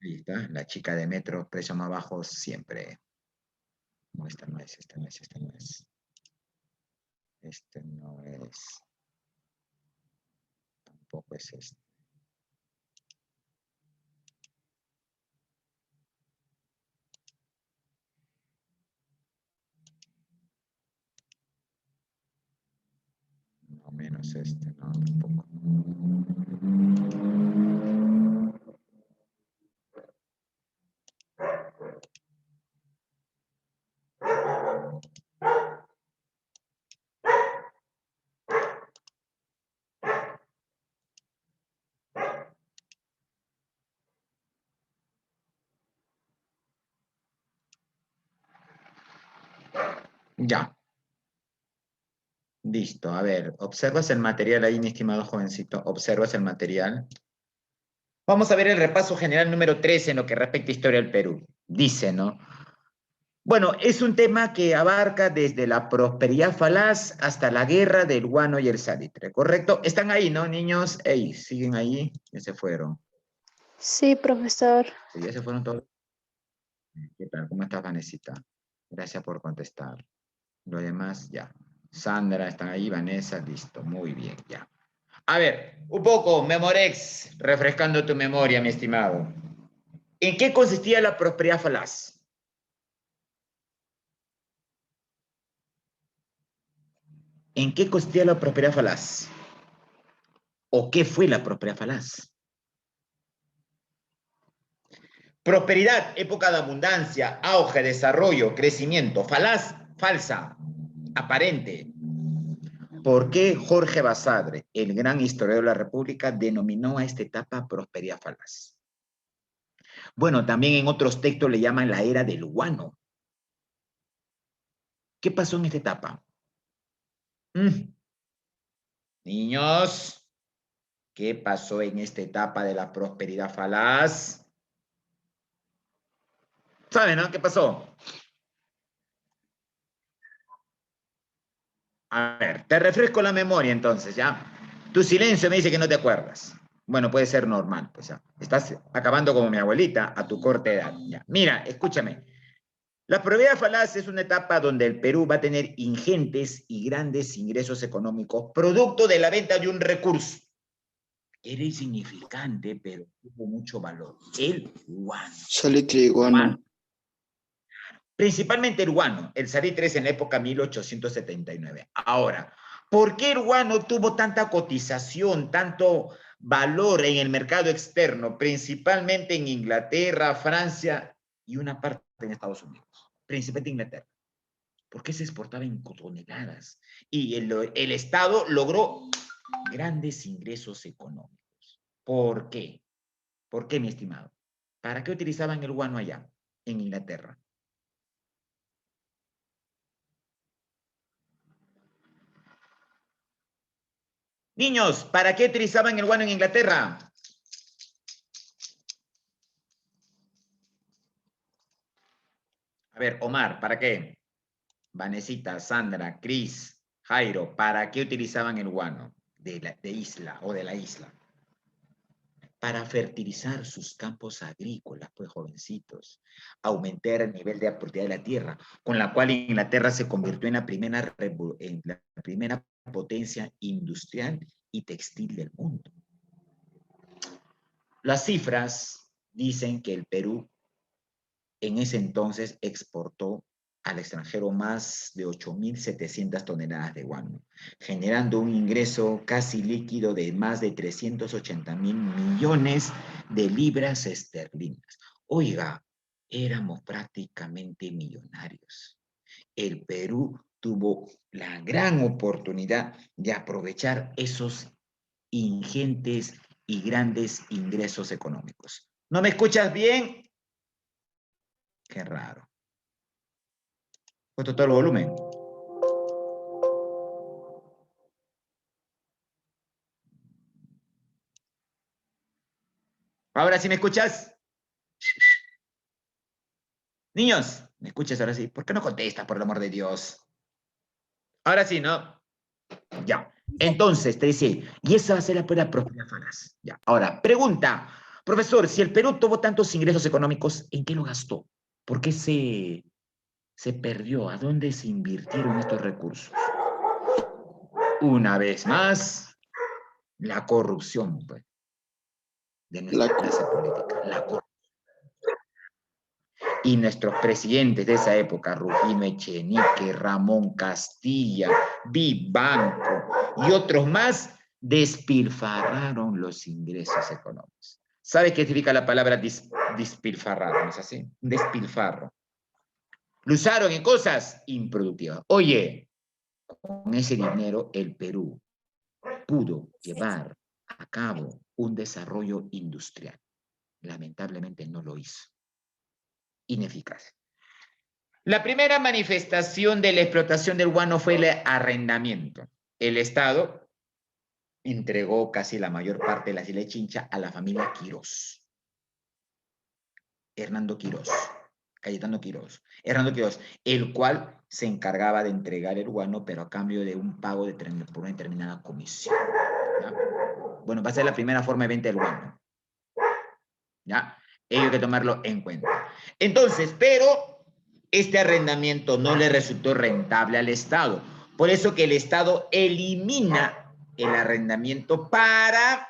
Ahí está, la chica de metro, precio más bajo siempre. No, esta no es, esta no es, esta no es. Este no es. Tampoco es este. No menos este, no, tampoco. Ya. Listo. A ver, ¿observas el material ahí, mi estimado jovencito? ¿Observas el material? Vamos a ver el repaso general número 13 en lo que respecta a historia del Perú. Dice, ¿no? Bueno, es un tema que abarca desde la prosperidad falaz hasta la guerra del guano y el salitre, ¿correcto? Están ahí, ¿no, niños? Ey, siguen ahí, ya se fueron. Sí, profesor. Sí, ya se fueron todos. ¿Qué tal? ¿Cómo estás, Vanesita? Gracias por contestar. Lo demás, ya. Sandra, están ahí, Vanessa, listo, muy bien, ya. A ver, un poco, Memorex, refrescando tu memoria, mi estimado. ¿En qué consistía la prosperidad falaz? ¿En qué consistía la prosperidad falaz? ¿O qué fue la prosperidad falaz? Prosperidad, época de abundancia, auge, desarrollo, crecimiento. Falaz, falsa, aparente. ¿Por qué Jorge Basadre, el gran historiador de la República, denominó a esta etapa prosperidad falaz? Bueno, también en otros textos le llaman la era del guano. ¿Qué pasó en esta etapa? Niños, ¿qué pasó en esta etapa de la prosperidad falaz? ¿Saben, no? ¿Qué pasó? A ver, te refresco la memoria entonces, ¿ya? Tu silencio me dice que no te acuerdas. Bueno, puede ser normal, pues ya. Estás acabando como mi abuelita a tu corta edad. Ya. Mira, escúchame. La prosperidad falaz es una etapa donde el Perú va a tener ingentes y grandes ingresos económicos, producto de la venta de un recurso. Era insignificante, pero tuvo mucho valor. El guano. Salitre y guano. Principalmente el guano, el salitre es en la época 1879. Ahora, ¿por qué el guano tuvo tanta cotización, tanto valor en el mercado externo, principalmente en Inglaterra, Francia y una parte en Estados Unidos? Principalmente Inglaterra. ¿Por qué se exportaba en toneladas? Y el Estado logró grandes ingresos económicos. ¿Por qué? ¿Por qué, mi estimado? ¿Para qué utilizaban el guano allá, en Inglaterra? Niños, ¿para qué utilizaban el guano en Inglaterra? A ver, Omar, ¿para qué? Vanesita, Sandra, Cris, Jairo, ¿para qué utilizaban el guano de isla o de la isla? Para fertilizar sus campos agrícolas, pues jovencitos, aumentar el nivel de productividad de la tierra, con la cual Inglaterra se convirtió en la primera potencia industrial y textil del mundo. Las cifras dicen que el Perú en ese entonces exportó al extranjero más de 8.700 toneladas de guano, generando un ingreso casi líquido de más de 380.000 millones de libras esterlinas. Oiga, éramos prácticamente millonarios. El Perú tuvo la gran oportunidad de aprovechar esos ingentes y grandes ingresos económicos. ¿No me escuchas bien? Qué raro. Puesto todo el volumen. Ahora sí me escuchas. Niños, ¿me escuchas ahora sí? ¿Por qué no contestas, por el amor de Dios? Ahora sí, ¿no? Ya. Entonces, te dice, y esa va a ser la prueba prosperidad falaz. Ya. Ahora, pregunta. Profesor, si el Perú tuvo tantos ingresos económicos, ¿en qué lo gastó? ¿Por qué se perdió? ¿A dónde se invirtieron estos recursos? Una vez más, la corrupción, pues, de nuestra clase política. La corrupción. Y nuestros presidentes de esa época, Rufino Echenique, Ramón Castilla, Vivanco y otros más, despilfarraron los ingresos económicos. ¿Sabe qué significa la palabra despilfarrar? ¿No es así? Un despilfarro. Lo usaron en cosas improductivas. Oye, con ese dinero el Perú pudo llevar a cabo un desarrollo industrial. Lamentablemente no lo hizo. Ineficaz. La primera manifestación de la explotación del guano fue el arrendamiento. El Estado entregó casi la mayor parte de las islas de Chincha a la familia Quirós. Hernando Quirós, Cayetano Quirós, Hernando Quirós, el cual se encargaba de entregar el guano, pero a cambio de un pago por una determinada comisión. ¿Ya? Bueno, va a ser la primera forma de venta del guano. ¿Ya? Ello hay que tomarlo en cuenta. Entonces, pero este arrendamiento no le resultó rentable al Estado. Por eso que el Estado elimina el arrendamiento para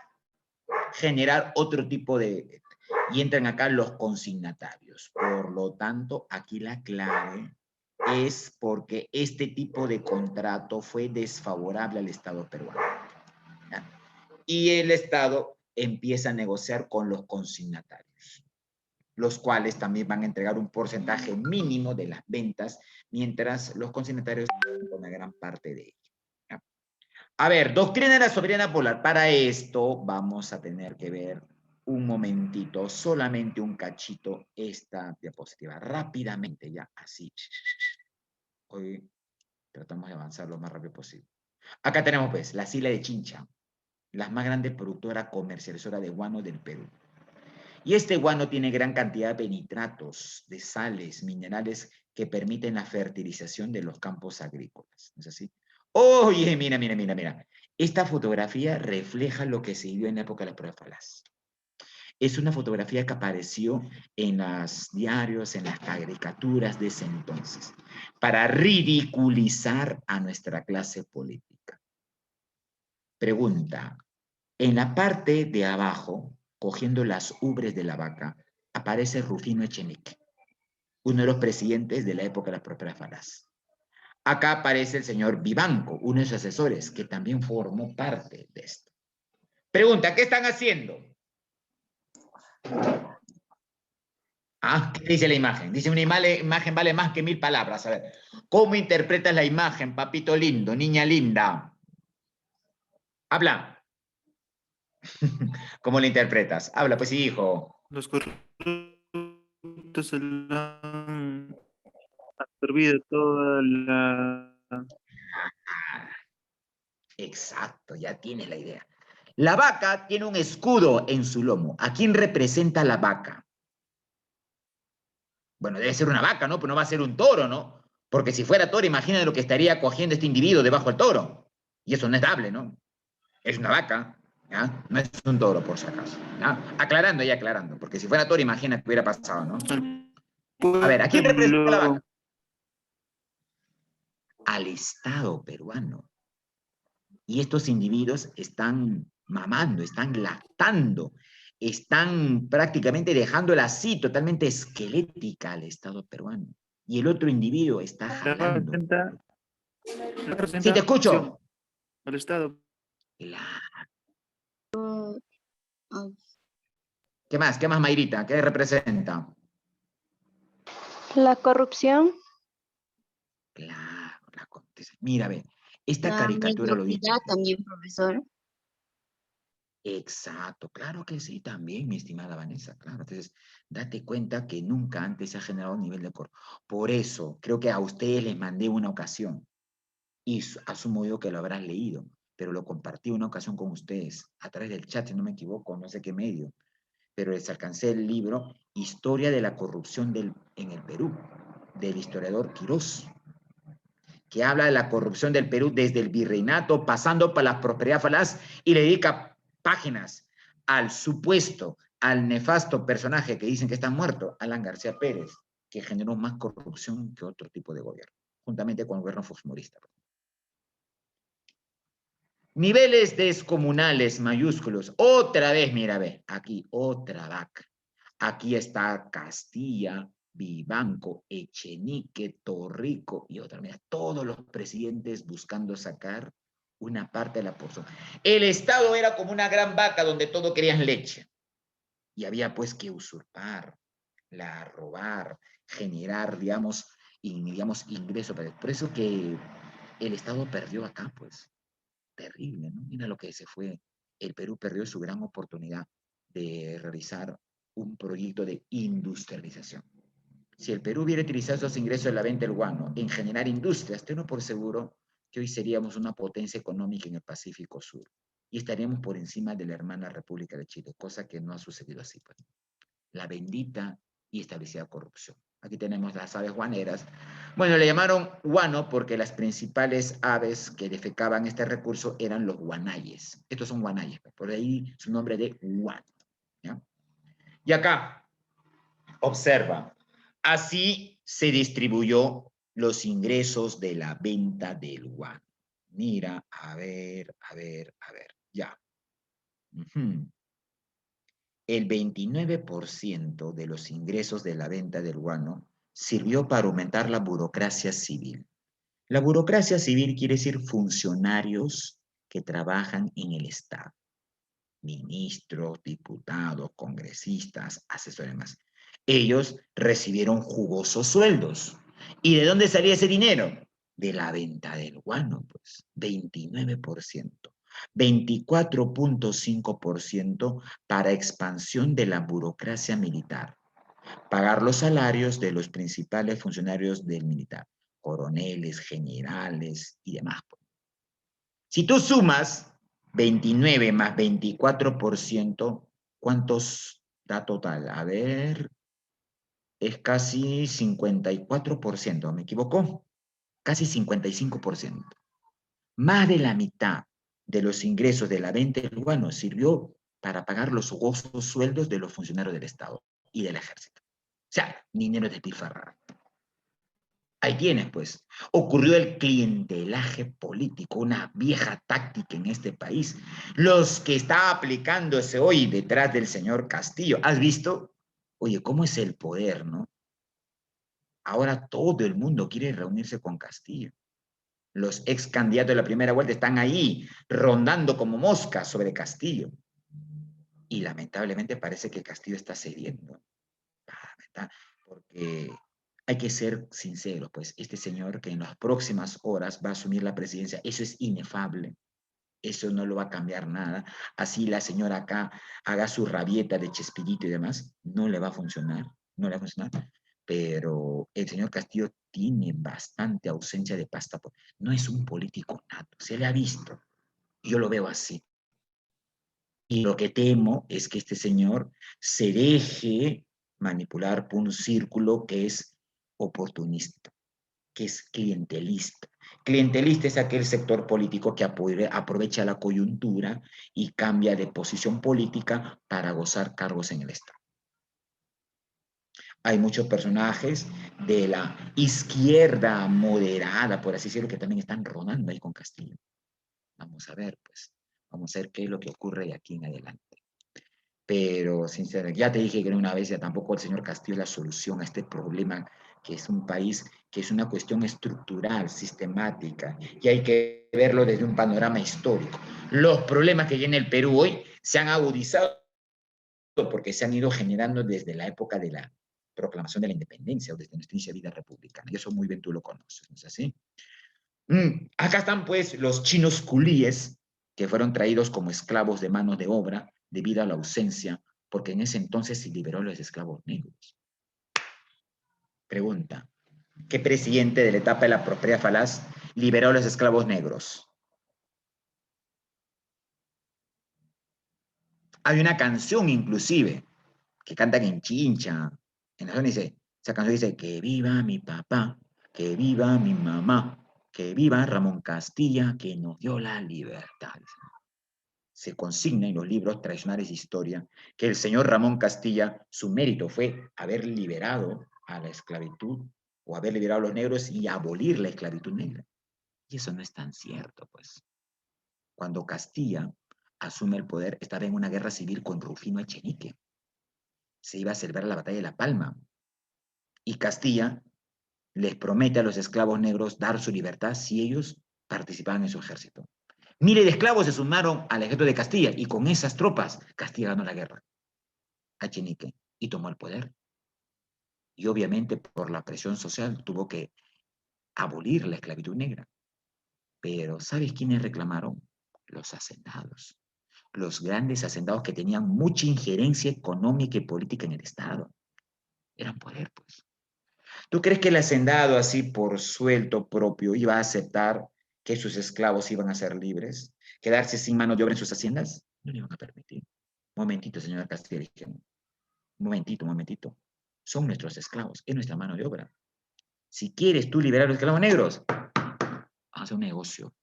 generar otro tipo de... Y entran acá los consignatarios. Por lo tanto, aquí la clave es porque este tipo de contrato fue desfavorable al Estado peruano. ¿Ya? Y el Estado empieza a negociar con los consignatarios, los cuales también van a entregar un porcentaje mínimo de las ventas, mientras los consignatarios con una gran parte de ello. ¿Ya? A ver, doctrina de la soberanía polar. Para esto vamos a tener que ver un momentito, solamente un cachito, esta diapositiva, rápidamente, ya, así. Hoy tratamos de avanzar lo más rápido posible. Acá tenemos, pues, la isla de Chincha, la más grande productora comercializadora de guano del Perú. Y este guano tiene gran cantidad de nitratos, de sales, minerales que permiten la fertilización de los campos agrícolas. ¿No es así? Oye, mira, mira, mira, mira. Esta fotografía refleja lo que se vivió en la época de las pruebas Falaz. Es una fotografía que apareció en los diarios, en las caricaturas de ese entonces, para ridiculizar a nuestra clase política. Pregunta, en la parte de abajo, cogiendo las ubres de la vaca, aparece Rufino Echenique, uno de los presidentes de la época de las pruebas Falaz. Acá aparece el señor Vivanco, uno de sus asesores, que también formó parte de esto. Pregunta, ¿qué están haciendo? ¿Qué dice la imagen? Dice una imagen vale más que 1000 palabras. A ver, ¿cómo interpretas la imagen, papito lindo, niña linda? Habla. ¿Cómo la interpretas? Habla, pues, hijo. Los corruptos se la han absorbido toda la... Exacto, ya tienes la idea. La vaca tiene un escudo en su lomo. ¿A quién representa la vaca? Bueno, debe ser una vaca, ¿no? Pero no va a ser un toro, ¿no? Porque si fuera toro, imagínate lo que estaría cogiendo este individuo debajo del toro. Y eso no es dable, ¿no? Es una vaca, ¿ya? No es un toro, por si acaso. ¿Ya? Aclarando y aclarando, porque si fuera toro, imagina que hubiera pasado, ¿no? A ver, ¿a quién representa la vaca? Al Estado peruano. Y estos individuos están mamando, están lactando, están prácticamente dejándola así, totalmente esquelética al Estado peruano. Y el otro individuo está jalando. Sí, te escucho. Al Estado. ¿Qué más? ¿Qué más, Mayrita? ¿Qué representa? La corrupción. Claro, mira, ve, esta caricatura lo dice. También, profesor. Exacto, claro que sí, también, mi estimada Vanessa, claro. Entonces, date cuenta que nunca antes se ha generado un nivel de corrupción. Por eso, creo que a ustedes les mandé una ocasión, y asumo yo que lo habrán leído, pero lo compartí una ocasión con ustedes, a través del chat, si no me equivoco, no sé qué medio, pero les alcancé el libro Historia de la corrupción en el Perú, del historiador Quirós, que habla de la corrupción del Perú desde el virreinato, pasando por la prosperidad falaz, y le dedica páginas al supuesto al nefasto personaje que dicen que está muerto, Alan García Pérez, que generó más corrupción que otro tipo de gobierno, juntamente con el gobierno fujimorista. Niveles descomunales mayúsculos. Otra vez, mira, ve, aquí otra vaca. Aquí está Castilla, Vivanco, Echenique, Torrico y otra. Mira, todos los presidentes buscando sacar una parte de la porción. El Estado era como una gran vaca donde todo querían leche. Y había pues que usurpar, robar, generar, digamos, ingresos. Por eso que el Estado perdió acá, pues. Terrible, ¿no? Mira lo que se fue. El Perú perdió su gran oportunidad de realizar un proyecto de industrialización. Si el Perú hubiera utilizado esos ingresos de la venta del guano en generar industrias, tengo por seguro que hoy seríamos una potencia económica en el Pacífico Sur y estaríamos por encima de la hermana República de Chile, cosa que no ha sucedido así. Pues. La bendita y establecida corrupción. Aquí tenemos las aves guaneras. Bueno, le llamaron guano porque las principales aves que defecaban este recurso eran los guanayes. Estos son guanayes, por ahí su nombre de guano. ¿Ya? Y acá, observa, así se distribuyó los ingresos de la venta del guano. Mira, a ver, ya. El 29% de los ingresos de la venta del guano sirvió para aumentar la burocracia civil. La burocracia civil quiere decir funcionarios que trabajan en el Estado. Ministros, diputados, congresistas, asesores más. Ellos recibieron jugosos sueldos. ¿Y de dónde salía ese dinero? De la venta del guano, pues, 29%. 24.5% para expansión de la burocracia militar. Pagar los salarios de los principales funcionarios del militar, coroneles, generales y demás. Si tú sumas 29 más 24%, ¿cuántos da total? A ver, es casi 54%, ¿me equivocó? Casi 55%. Más de la mitad de los ingresos de la venta del guano sirvió para pagar los jugosos sueldos de los funcionarios del Estado y del Ejército. O sea, dinero despilfarrado. Ahí tienes, pues. Ocurrió el clientelaje político, una vieja táctica en este país. Los que está aplicándose hoy detrás del señor Castillo. ¿Has visto? Oye, ¿cómo es el poder, no? Ahora todo el mundo quiere reunirse con Castillo. Los ex candidatos de la primera vuelta están ahí, rondando como moscas sobre Castillo. Y lamentablemente parece que Castillo está cediendo. Porque hay que ser sinceros, pues este señor que en las próximas horas va a asumir la presidencia, eso es inefable. Eso no lo va a cambiar nada. Así la señora acá haga su rabieta de Chespirito y demás, no le va a funcionar, no le va a funcionar. Pero el señor Castillo tiene bastante ausencia de pasta. No es un político nato, se le ha visto. Yo lo veo así. Y lo que temo es que este señor se deje manipular por un círculo que es oportunista, que es clientelista. Clientelista es aquel sector político que aprovecha la coyuntura y cambia de posición política para gozar cargos en el Estado. Hay muchos personajes de la izquierda moderada, por así decirlo, que también están rodando ahí con Castillo. Vamos a ver, pues, vamos a ver qué es lo que ocurre de aquí en adelante. Pero, sinceramente, ya te dije que una vez, ya tampoco el señor Castillo es la solución a este problema, que es un país, que es una cuestión estructural, sistemática, y hay que verlo desde un panorama histórico. Los problemas que tiene el Perú hoy se han agudizado porque se han ido generando desde la época de la proclamación de la independencia o desde nuestra inicio de vida republicana, y eso muy bien tú lo conoces, ¿no es así? Acá están pues los chinos culíes que fueron traídos como esclavos de mano de obra debido a la ausencia, porque en ese entonces se liberó a los esclavos negros. Pregunta, ¿qué presidente de la etapa de la prosperidad falaz liberó a los esclavos negros? Hay una canción inclusive que cantan en Chincha, en la zona dice, esa canción dice, que viva mi papá, que viva mi mamá, que viva Ramón Castilla, que nos dio la libertad. se consigna en los libros tradicionales de historia que el señor Ramón Castilla, su mérito fue haber liberado a la esclavitud o haber liberado a los negros y abolir la esclavitud negra. Y eso no es tan cierto, pues. Cuando Castilla asume el poder, estaba en una guerra civil con Rufino Echenique. Se iba a celebrar la batalla de La Palma. Y Castilla les promete a los esclavos negros dar su libertad si ellos participaban en su ejército. Miles de esclavos se sumaron al ejército de Castilla y con esas tropas Castilla ganó la guerra a Echenique y tomó el poder. Y obviamente por la presión social tuvo que abolir la esclavitud negra. Pero ¿sabes quiénes reclamaron? Los hacendados. Los grandes hacendados que tenían mucha injerencia económica y política en el Estado. Eran poder, pues. ¿Tú crees que el hacendado, así por sueldo propio, iba a aceptar que sus esclavos iban a ser libres? ¿Quedarse sin mano de obra en sus haciendas? No le iban a permitir. Un momentito, señora Castilla. Un momentito. Son nuestros esclavos, es nuestra mano de obra. Si quieres tú liberar a los esclavos negros, haz un negocio.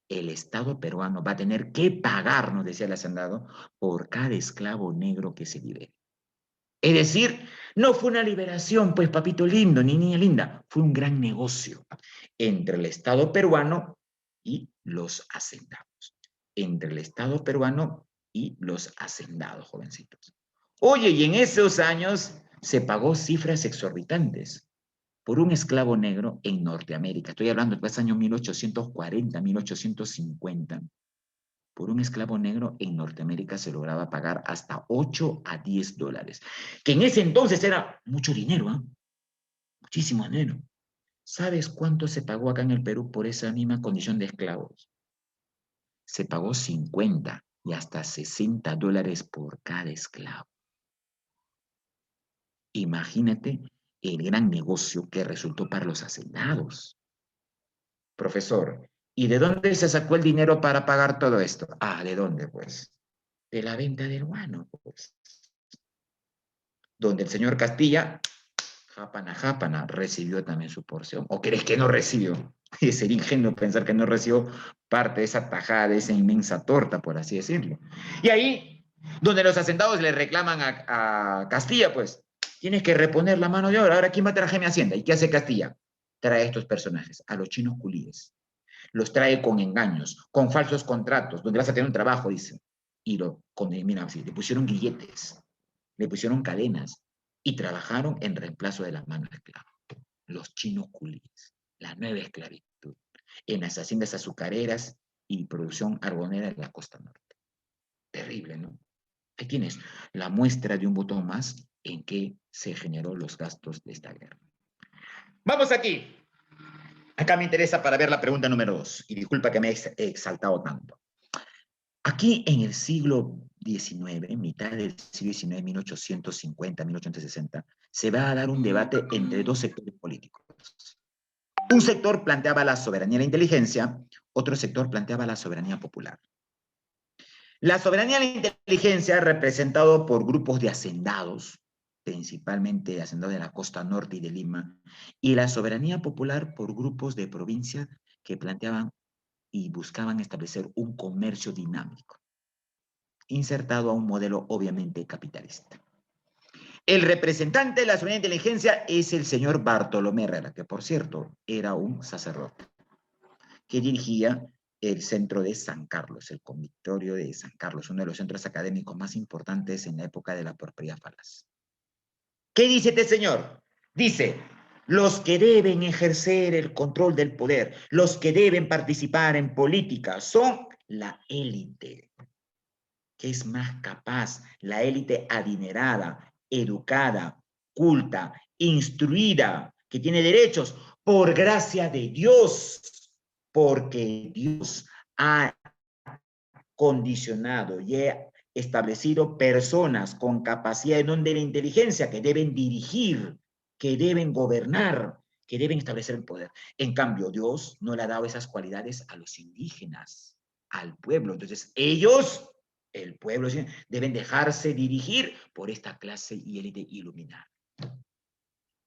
El Estado peruano va a tener que pagar, nos decía el hacendado, por cada esclavo negro que se libere. Es decir, no fue una liberación, pues, papito lindo, ni niña linda, fue un gran negocio entre el Estado peruano y los hacendados. Entre el Estado peruano y los hacendados, jovencitos. Oye, y en esos años se pagó cifras exorbitantes por un esclavo negro en Norteamérica. Estoy hablando de los años 1840, 1850. Por un esclavo negro en Norteamérica se lograba pagar hasta 8 a 10 dólares, que en ese entonces era mucho dinero, ¿eh? Muchísimo dinero. ¿Sabes cuánto se pagó acá en el Perú por esa misma condición de esclavos? Se pagó 50 y hasta 60 dólares por cada esclavo. Imagínate el gran negocio que resultó para los hacendados. Profesor, ¿y de dónde se sacó el dinero para pagar todo esto? Ah, ¿de dónde, pues? De la venta del guano, pues. Donde el señor Castilla, jápana, recibió también su porción. ¿O crees que no recibió? Sería ingenuo pensar que no recibió parte de esa tajada, de esa inmensa torta, por así decirlo. Y ahí, donde los hacendados le reclaman a Castilla, pues, tienes que reponer la mano de obra. Ahora, ¿quién va a traer mi hacienda? ¿Y qué hace Castilla? Trae a estos personajes, a los chinos culíes. Los trae con engaños, con falsos contratos, donde vas a tener un trabajo, dice. Y mira, le pusieron grilletes, le pusieron cadenas y trabajaron en reemplazo de las manos de esclavos. Los chinos culíes, la nueva esclavitud, en las haciendas azucareras y producción argonera de la costa norte. Terrible, ¿no? Ahí tienes la muestra de un botón más en que se generó los gastos de esta guerra. Vamos aquí. Acá me interesa para ver la pregunta número 2. Y disculpa que me he exaltado tanto. Aquí en el siglo XIX, mitad del siglo XIX, 1850, 1860, se va a dar un debate entre dos sectores políticos. Un sector planteaba la soberanía y la inteligencia, otro sector planteaba la soberanía popular. La soberanía y la inteligencia, representado por grupos de hacendados, principalmente hacendados de la costa norte y de Lima, y la soberanía popular por grupos de provincia que planteaban y buscaban establecer un comercio dinámico, insertado a un modelo obviamente capitalista. El representante de la soberanía de inteligencia es el señor Bartolomé Herrera, que por cierto era un sacerdote, que dirigía el centro de San Carlos, el convictorio de San Carlos, uno de los centros académicos más importantes en la época de la prosperidad falaz. ¿Qué dice este señor? Dice, los que deben ejercer el control del poder, los que deben participar en política, son la élite, que es más capaz, la élite adinerada, educada, culta, instruida, que tiene derechos, por gracia de Dios, porque Dios ha condicionado y ha establecido personas con capacidad de don de la inteligencia que deben dirigir, que deben gobernar, que deben establecer el poder. En cambio, Dios no le ha dado esas cualidades a los indígenas, al pueblo. Entonces, ellos, el pueblo, deben dejarse dirigir por esta clase y élite iluminada.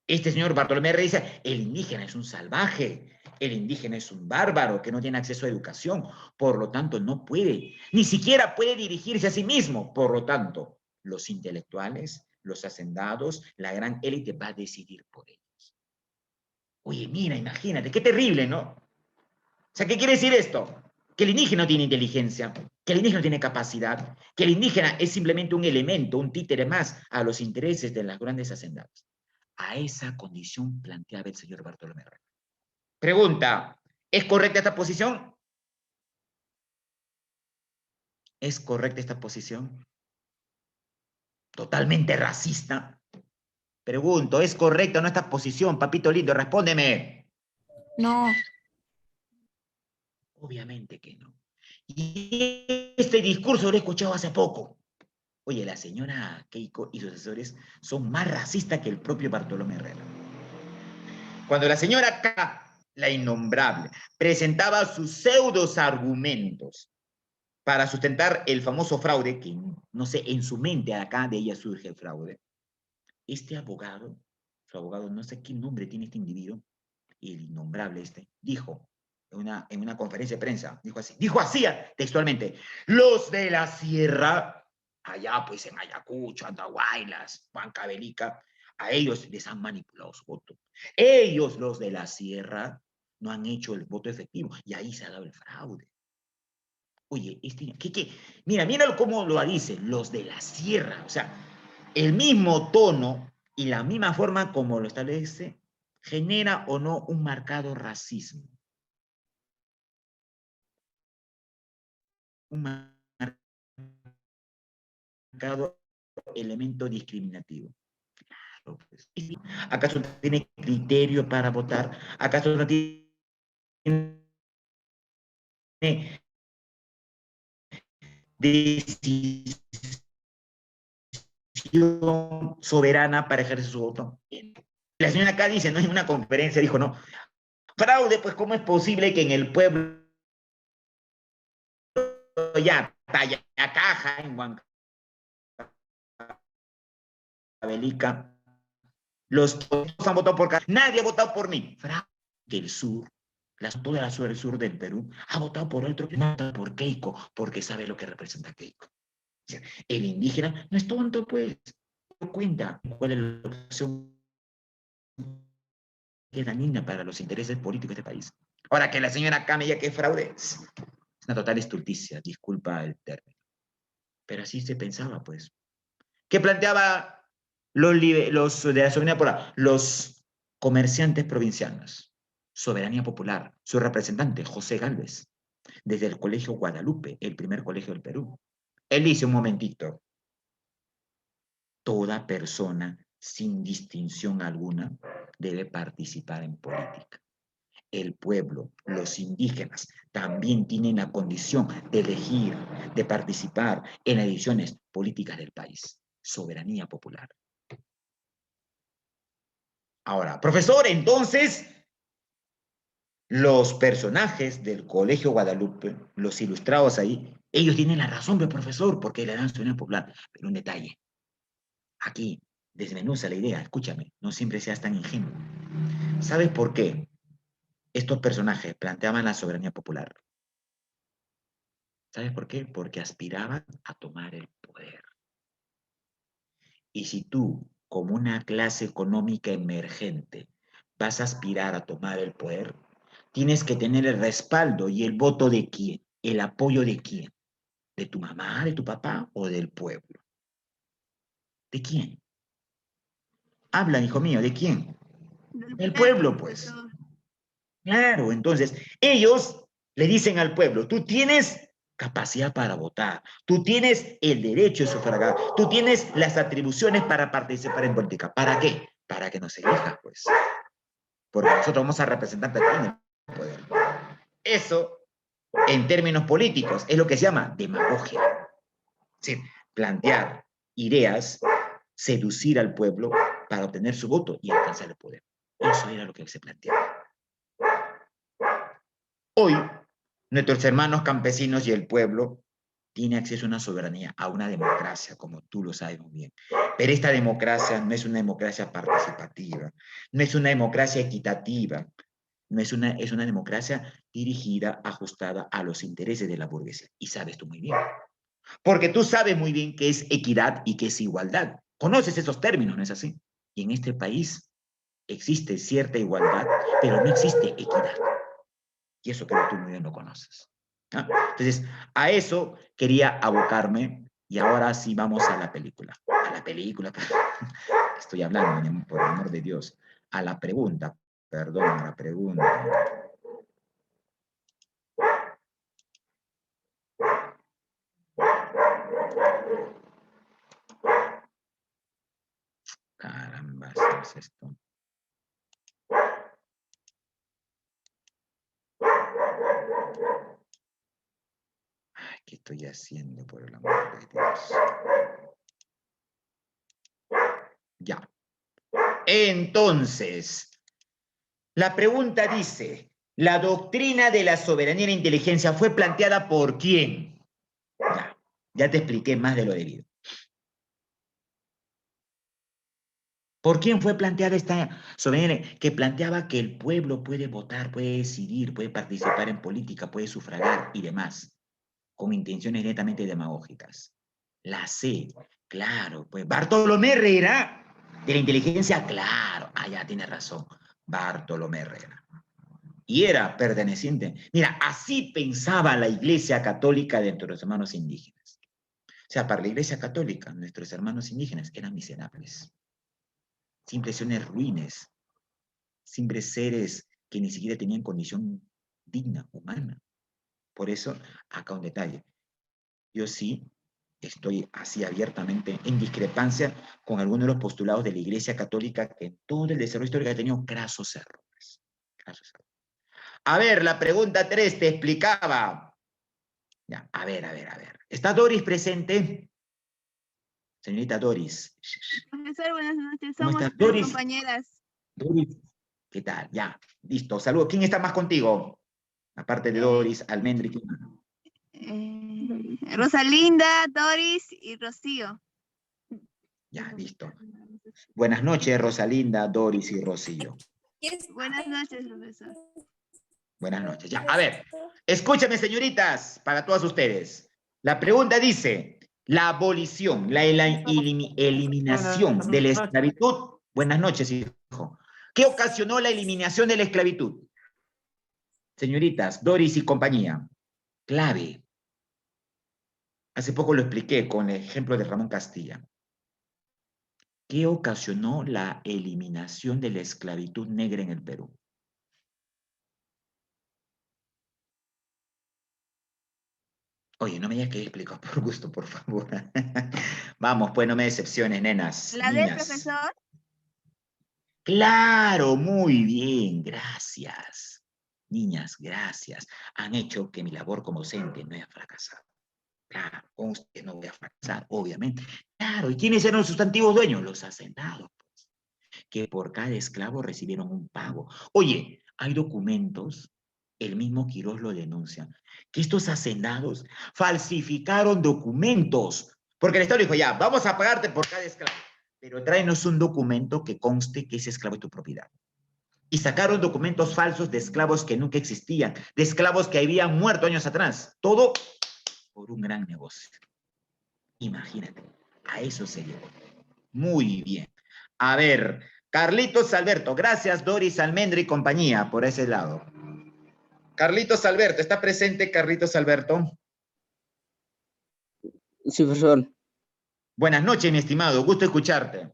Este señor Bartolomé Reyes dice, el indígena es un salvaje, El indígena es un bárbaro que no tiene acceso a educación, por lo tanto no puede, ni siquiera puede dirigirse a sí mismo. Por lo tanto, los intelectuales, los hacendados, la gran élite va a decidir por ellos. Oye, mira, imagínate, qué terrible, ¿no? O sea, ¿qué quiere decir esto? Que el indígena no tiene inteligencia, que el indígena no tiene capacidad, que el indígena es simplemente un elemento, un títere más a los intereses de las grandes hacendadas. A esa condición planteaba el señor Bartolomé Herrera. Pregunta, ¿es correcta esta posición? ¿Es correcta esta posición? Totalmente racista. Pregunto, ¿es correcta o no esta posición, papito lindo? Respóndeme. No. Obviamente que no. Y este discurso lo he escuchado hace poco. Oye, la señora Keiko y sus asesores son más racistas que el propio Bartolomé Herrera. Cuando la señora K, la innombrable, presentaba sus pseudos argumentos para sustentar el famoso fraude, que no sé, en su mente acá de ella surge el fraude, este abogado, su abogado, no sé qué nombre tiene este individuo, el innombrable este, dijo en una conferencia de prensa, dijo así textualmente, los de la sierra, allá pues en Ayacucho, Andahuaylas, Huancavelica, a ellos les han manipulado su voto. Ellos, los de la sierra, no han hecho el voto efectivo y ahí se ha dado el fraude. Oye, mira cómo lo dice, los de la sierra, o sea, el mismo tono y la misma forma como lo establece, genera o no un marcado racismo. Un marcado elemento discriminativo. Claro, pues. ¿Acaso no tiene criterio para votar? ¿Acaso no tiene decisión soberana para ejercer su voto? La señora acá dice, ¿no? En una conferencia dijo, no, fraude, pues ¿cómo es posible que en el pueblo ya Tayacaja, en Huancavelica, los han votado por nadie ha votado por mí? Fraude del sur, toda la sur del sur del Perú ha votado por otro, no ha votado por Keiko, porque sabe lo que representa Keiko. El indígena no es tonto, pues, no cuenta cuál es la opción que es dañina para los intereses políticos de este país. Ahora que la señora acá me diga que es fraude, es una total estulticia, disculpa el término. Pero así se pensaba, pues. ¿Qué planteaba los de la soberanía popular? Los comerciantes provincianos. Soberanía popular. Su representante, José Gálvez, desde el Colegio Guadalupe, el primer colegio del Perú. Él dice un momentito, toda persona, sin distinción alguna, debe participar en política. El pueblo, los indígenas, también tienen la condición de elegir, de participar en las decisiones políticas del país. Soberanía popular. Ahora, profesor, entonces, los personajes del Colegio Guadalupe, los ilustrados ahí, ellos tienen la razón, profesor, porque le dan soberanía popular. Pero un detalle, aquí desmenuza la idea, escúchame, no siempre seas tan ingenuo. ¿Sabes por qué estos personajes planteaban la soberanía popular? ¿Sabes por qué? Porque aspiraban a tomar el poder. Y si tú, como una clase económica emergente, vas a aspirar a tomar el poder, tienes que tener el respaldo y el voto de quién, el apoyo de quién, de tu mamá, de tu papá o del pueblo. ¿De quién? Habla, hijo mío, ¿de quién? Del pueblo, pues. Claro, entonces ellos le dicen al pueblo, tú tienes capacidad para votar, tú tienes el derecho de sufragar, tú tienes las atribuciones para participar en política. ¿Para qué? Para que nos elijas, pues. Porque nosotros vamos a representar a ti en el poder. Eso, en términos políticos, es lo que se llama demagogia. Es decir, plantear ideas, seducir al pueblo para obtener su voto y alcanzar el poder. Eso era lo que se planteaba. Hoy, nuestros hermanos campesinos y el pueblo tienen acceso a una soberanía, a una democracia, como tú lo sabes muy bien. Pero esta democracia no es una democracia participativa, no es una democracia equitativa, No es una democracia dirigida, ajustada a los intereses de la burguesía. Y sabes tú muy bien. Porque tú sabes muy bien qué es equidad y qué es igualdad. Conoces esos términos, ¿no es así? Y en este país existe cierta igualdad, pero no existe equidad. Y eso creo que tú muy bien lo conoces. ¿No? Entonces, a eso quería abocarme y ahora sí vamos a la película. A la película, estoy hablando, por el amor de Dios. A la pregunta, perdón, a la pregunta. Caramba, ¿qué es esto? Ay, ¿qué estoy haciendo, por el amor de Dios? Ya. Entonces, la pregunta dice, ¿la doctrina de la soberanía y la inteligencia fue planteada por quién? Ya te expliqué más de lo debido. ¿Por quién fue planteada esta soberanía? Que planteaba que el pueblo puede votar, puede decidir, puede participar en política, puede sufragar y demás, con intenciones netamente demagógicas. La C, claro, pues Bartolomé Herrera, de la inteligencia, claro, ya tiene razón, Bartolomé Herrera. Y era perteneciente. Mira, así pensaba la Iglesia Católica dentro de los hermanos indígenas. O sea, para la Iglesia Católica, nuestros hermanos indígenas eran miserables, simples seres ruines, simples seres que ni siquiera tenían condición digna, humana. Por eso, acá un detalle. Yo sí estoy así abiertamente en discrepancia con algunos de los postulados de la Iglesia Católica que en todo el desarrollo histórico ha tenido grasos errores. Grasos errores. A ver, la pregunta 3 te explicaba. Ya, a ver. ¿Está Doris presente? Señorita Doris. Profesor, buenas noches. ¿Cómo Somos estás, tres Doris? compañeras. Doris, ¿qué tal? Ya, listo. Saludos. ¿Quién está más contigo? Aparte de Doris, Almendri. Rosalinda, Doris y Rocío. Ya, listo. Buenas noches, Rosalinda, Doris y Rocío. Buenas noches, profesor. Buenas noches. Ya, a ver, escúchame, señoritas, para todas ustedes. La pregunta dice, la abolición, la eliminación de la esclavitud. Buenas noches, hijo. ¿Qué ocasionó la eliminación de la esclavitud? Señoritas, Doris y compañía. Clave. Hace poco lo expliqué con el ejemplo de Ramón Castilla. ¿Qué ocasionó la eliminación de la esclavitud negra en el Perú? Oye, no me digas que explico por gusto, por favor. Vamos, pues no me decepciones, nenas, ¿La D, niñas. profesor? Claro, muy bien, gracias. Niñas, gracias. Han hecho que mi labor como docente no haya fracasado. Claro, con usted no voy a fracasar, obviamente. Claro, ¿y quiénes eran los sustantivos dueños? Los hacendados, pues, que por cada esclavo recibieron un pago. Oye, hay documentos, el mismo Quirós lo denuncia, que estos hacendados falsificaron documentos, porque el Estado dijo, ya, vamos a pagarte por cada esclavo, pero tráenos un documento que conste que ese esclavo es tu propiedad. Y sacaron documentos falsos de esclavos que nunca existían, de esclavos que habían muerto años atrás. Todo por un gran negocio. Imagínate, a eso se llegó. Muy bien. A ver, Carlitos Alberto, gracias Doris Almendra y compañía por ese lado. Carlitos Alberto, ¿está presente Carlitos Alberto? Sí, profesor. Buenas noches, mi estimado, gusto escucharte.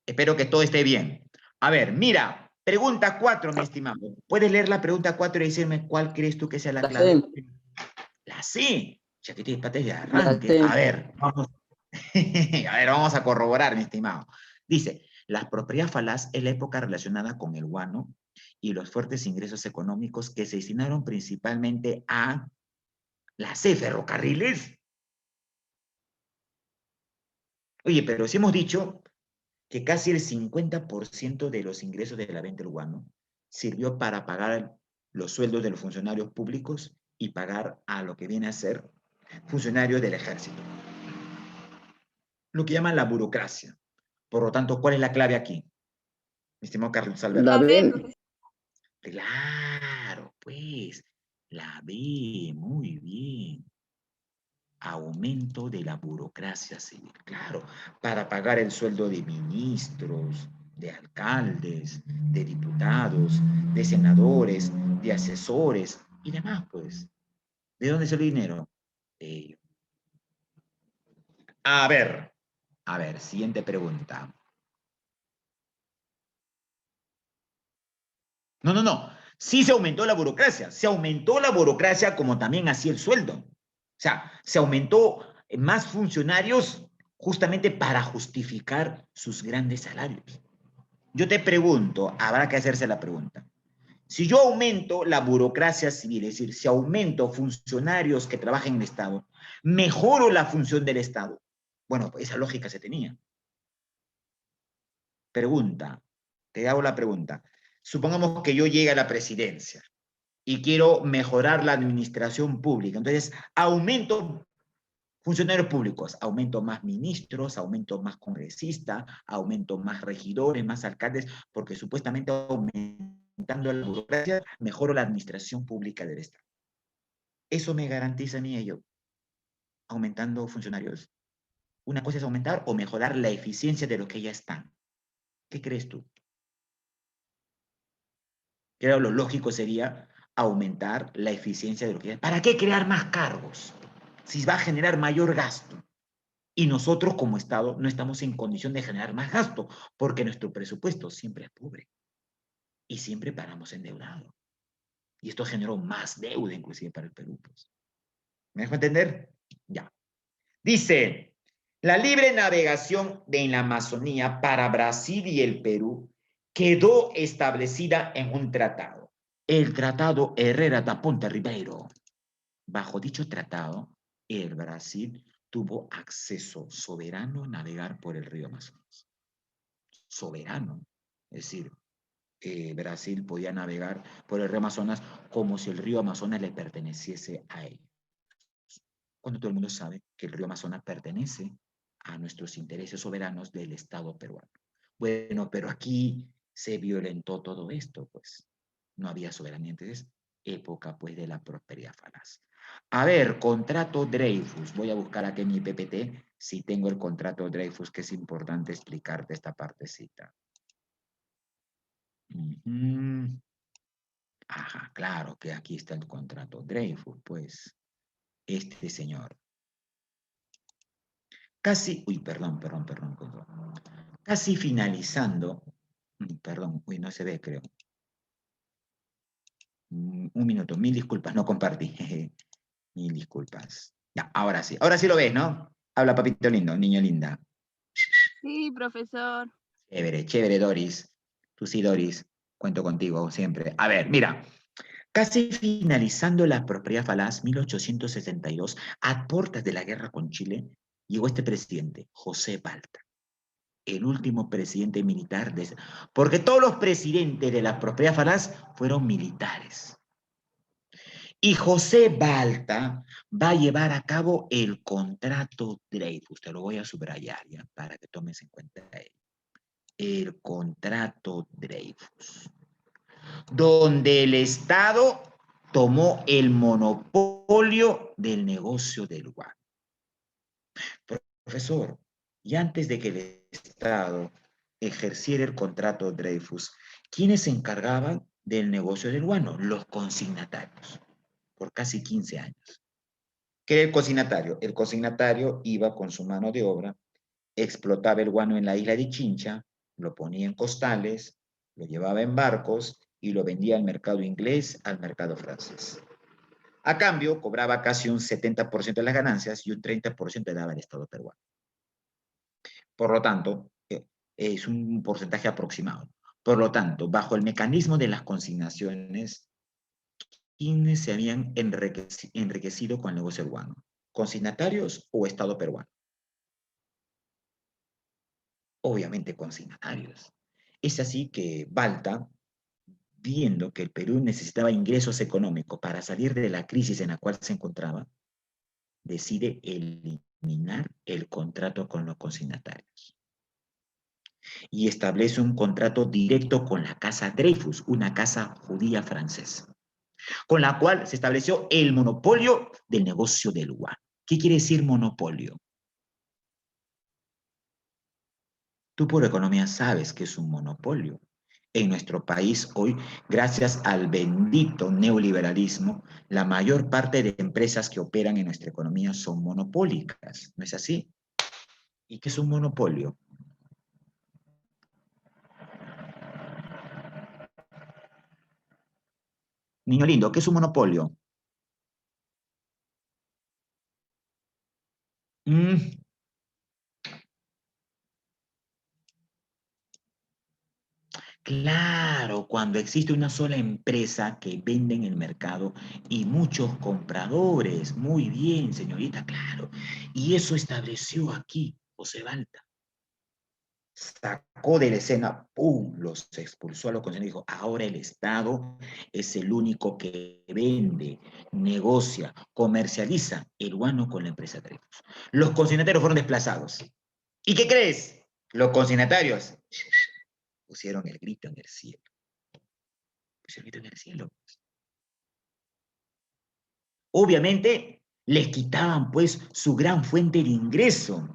Espero que todo esté bien. A ver, mira, pregunta 4, mi estimado. ¿Puedes leer la pregunta 4 y decirme cuál crees tú que sea la clave? La C. Ya que tienes patas de arranque. A ver, vamos. A ver, vamos a corroborar, mi estimado. Dice, la propiedad falaz es la época relacionada con el guano y los fuertes ingresos económicos que se destinaron principalmente a la C, ferrocarriles. Oye, pero si hemos dicho que casi el 50% de los ingresos de la venta del guano sirvió para pagar los sueldos de los funcionarios públicos y pagar a lo que viene a ser funcionarios del ejército. Lo que llaman la burocracia. Por lo tanto, ¿cuál es la clave aquí? Mi estimado Carlos Alberto. La B. Claro, pues, la B, muy bien. Aumento de la burocracia civil, claro, para pagar el sueldo de ministros, de alcaldes, de diputados, de senadores, de asesores y demás, pues. ¿De dónde sale el dinero? De... A ver, siguiente pregunta. No, no, no. Sí se aumentó la burocracia. Se aumentó la burocracia como también así el sueldo. O sea, se aumentó más funcionarios justamente para justificar sus grandes salarios. Yo te pregunto, habrá que hacerse la pregunta. Si yo aumento la burocracia civil, es decir, si aumento funcionarios que trabajan en el Estado, mejoro la función del Estado. Bueno, pues esa lógica se tenía. Pregunta, te hago la pregunta. Supongamos que yo llegue a la presidencia y quiero mejorar la administración pública. Entonces, aumento funcionarios públicos, aumento más ministros, aumento más congresistas, aumento más regidores, más alcaldes, porque supuestamente aumentando la burocracia, mejoro la administración pública del Estado. ¿Eso me garantiza a mí ello? Aumentando funcionarios. Una cosa es aumentar o mejorar la eficiencia de lo que ya están. ¿Qué crees tú? Creo lo lógico sería aumentar la eficiencia de lo que ya. ¿Para qué crear más cargos? Si va a generar mayor gasto. Y nosotros como Estado no estamos en condición de generar más gasto, porque nuestro presupuesto siempre es pobre. Y siempre paramos endeudados. Y esto generó más deuda inclusive para el Perú. Pues. ¿Me dejo entender? Ya. Dice, la libre navegación en la Amazonía para Brasil y el Perú quedó establecida en un tratado. El Tratado Herrera da Ponte Ribeiro. Bajo dicho tratado, el Brasil tuvo acceso soberano a navegar por el río Amazonas. Soberano. Es decir, Brasil podía navegar por el río Amazonas como si el río Amazonas le perteneciese a él. Cuando todo el mundo sabe que el río Amazonas pertenece a nuestros intereses soberanos del Estado peruano. Bueno, pero aquí se violentó todo esto, pues. No había soberanía, entonces, época, pues, de la prosperidad falaz. A ver, contrato Dreyfus. Voy a buscar aquí en mi PPT si tengo el contrato Dreyfus, que es importante explicarte esta partecita. Ajá, claro que aquí está el contrato Dreyfus, pues, este señor. Casi, perdón. Casi finalizando, perdón, no se ve, creo. Un minuto, mil disculpas, no compartí. Mil disculpas. Ya, ahora sí lo ves, ¿no? Habla, papito lindo, niño linda. Sí, profesor. Chévere, chévere, Doris. Tú sí, Doris, cuento contigo siempre. A ver, mira, casi finalizando la prosperidad falaz, 1862, a puertas de la guerra con Chile, llegó este presidente, José Balta, el último presidente militar de... Porque todos los presidentes de la prosperidad falaz fueron militares. Y José Balta va a llevar a cabo el contrato Dreyfus. Te lo voy a subrayar ya para que tomes en cuenta él. El contrato Dreyfus, donde el Estado tomó el monopolio del negocio del guano. Profesor, y antes de que el Estado ejerciera el contrato Dreyfus, ¿quiénes se encargaban del negocio del guano? Los consignatarios, por casi 15 años. ¿Qué era el consignatario? El consignatario iba con su mano de obra, explotaba el guano en la isla de Chincha, lo ponía en costales, lo llevaba en barcos y lo vendía al mercado inglés, al mercado francés. A cambio, cobraba casi un 70% de las ganancias y un 30% le daba el Estado peruano. Por lo tanto, es un porcentaje aproximado. Por lo tanto, bajo el mecanismo de las consignaciones, ¿quiénes se habían enriquecido con el negocio del guano? ¿Consignatarios o Estado peruano? Obviamente consignatarios. Es así que Balta, viendo que el Perú necesitaba ingresos económicos para salir de la crisis en la cual se encontraba, decide eliminar el contrato con los consignatarios. y establece un contrato directo con la Casa Dreyfus, una casa judía francesa, con la cual se estableció el monopolio del negocio del guano. ¿Qué quiere decir monopolio? Tú por economía sabes que es un monopolio. En nuestro país hoy, gracias al bendito neoliberalismo, la mayor parte de empresas que operan en nuestra economía son monopólicas. ¿No es así? ¿Y qué es un monopolio? Niño lindo, ¿qué es un monopolio? Claro, cuando existe una sola empresa que vende en el mercado y muchos compradores. Muy bien, señorita, claro. Y eso estableció aquí José Balta. Sacó de la escena, ¡pum!, los expulsó a los concesionarios y dijo, ahora el Estado es el único que vende, negocia, comercializa el guano con la empresa Dreyfus. Los consignatarios fueron desplazados. ¿Y qué crees? Los consignatarios pusieron el grito en el cielo. Pusieron el grito en el cielo. Obviamente, les quitaban, pues, su gran fuente de ingreso.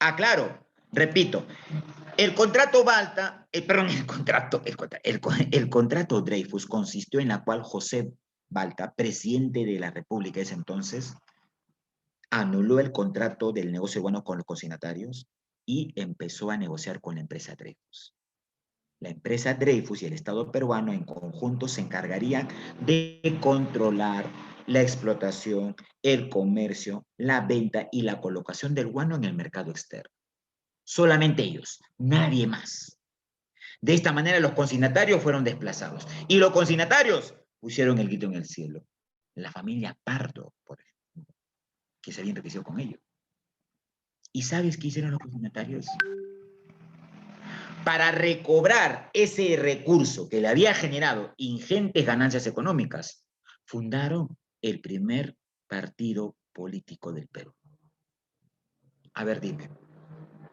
Ah, claro, repito, el contrato Balta, perdón, el contrato Dreyfus consistió en la cual José Balta, presidente de la República de ese entonces, anuló el contrato del negocio bueno con los consignatarios y empezó a negociar con la empresa Dreyfus. La empresa Dreyfus y el Estado peruano en conjunto se encargarían de controlar la explotación, el comercio, la venta y la colocación del guano en el mercado externo. Solamente ellos, nadie más. De esta manera los consignatarios fueron desplazados. Y los consignatarios pusieron el grito en el cielo. La familia Pardo, por ejemplo, que se había enriquecido con ello. ¿Y sabes qué hicieron los consignatarios? Para recobrar ese recurso que le había generado ingentes ganancias económicas, fundaron el primer partido político del Perú. A ver, dime,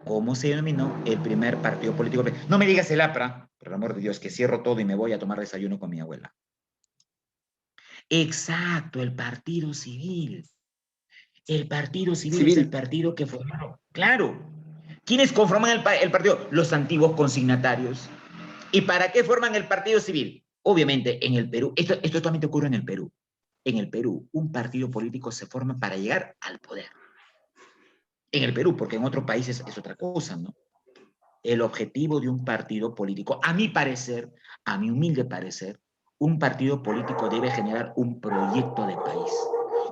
¿cómo se denominó el primer partido político? No me digas el APRA, por el amor de Dios, que cierro todo y me voy a tomar desayuno con mi abuela. Exacto, el Partido Civil. El Partido Civil es el partido que formaron. Claro. ¿Quiénes conforman el partido? Los antiguos consignatarios. ¿Y para qué forman el Partido Civil? Obviamente, en el Perú, esto solamente ocurre en el Perú. En el Perú, un partido político se forma para llegar al poder. En el Perú, porque en otros países es otra cosa, ¿no? El objetivo de un partido político, a mi parecer, a mi humilde parecer, un partido político debe generar un proyecto de país,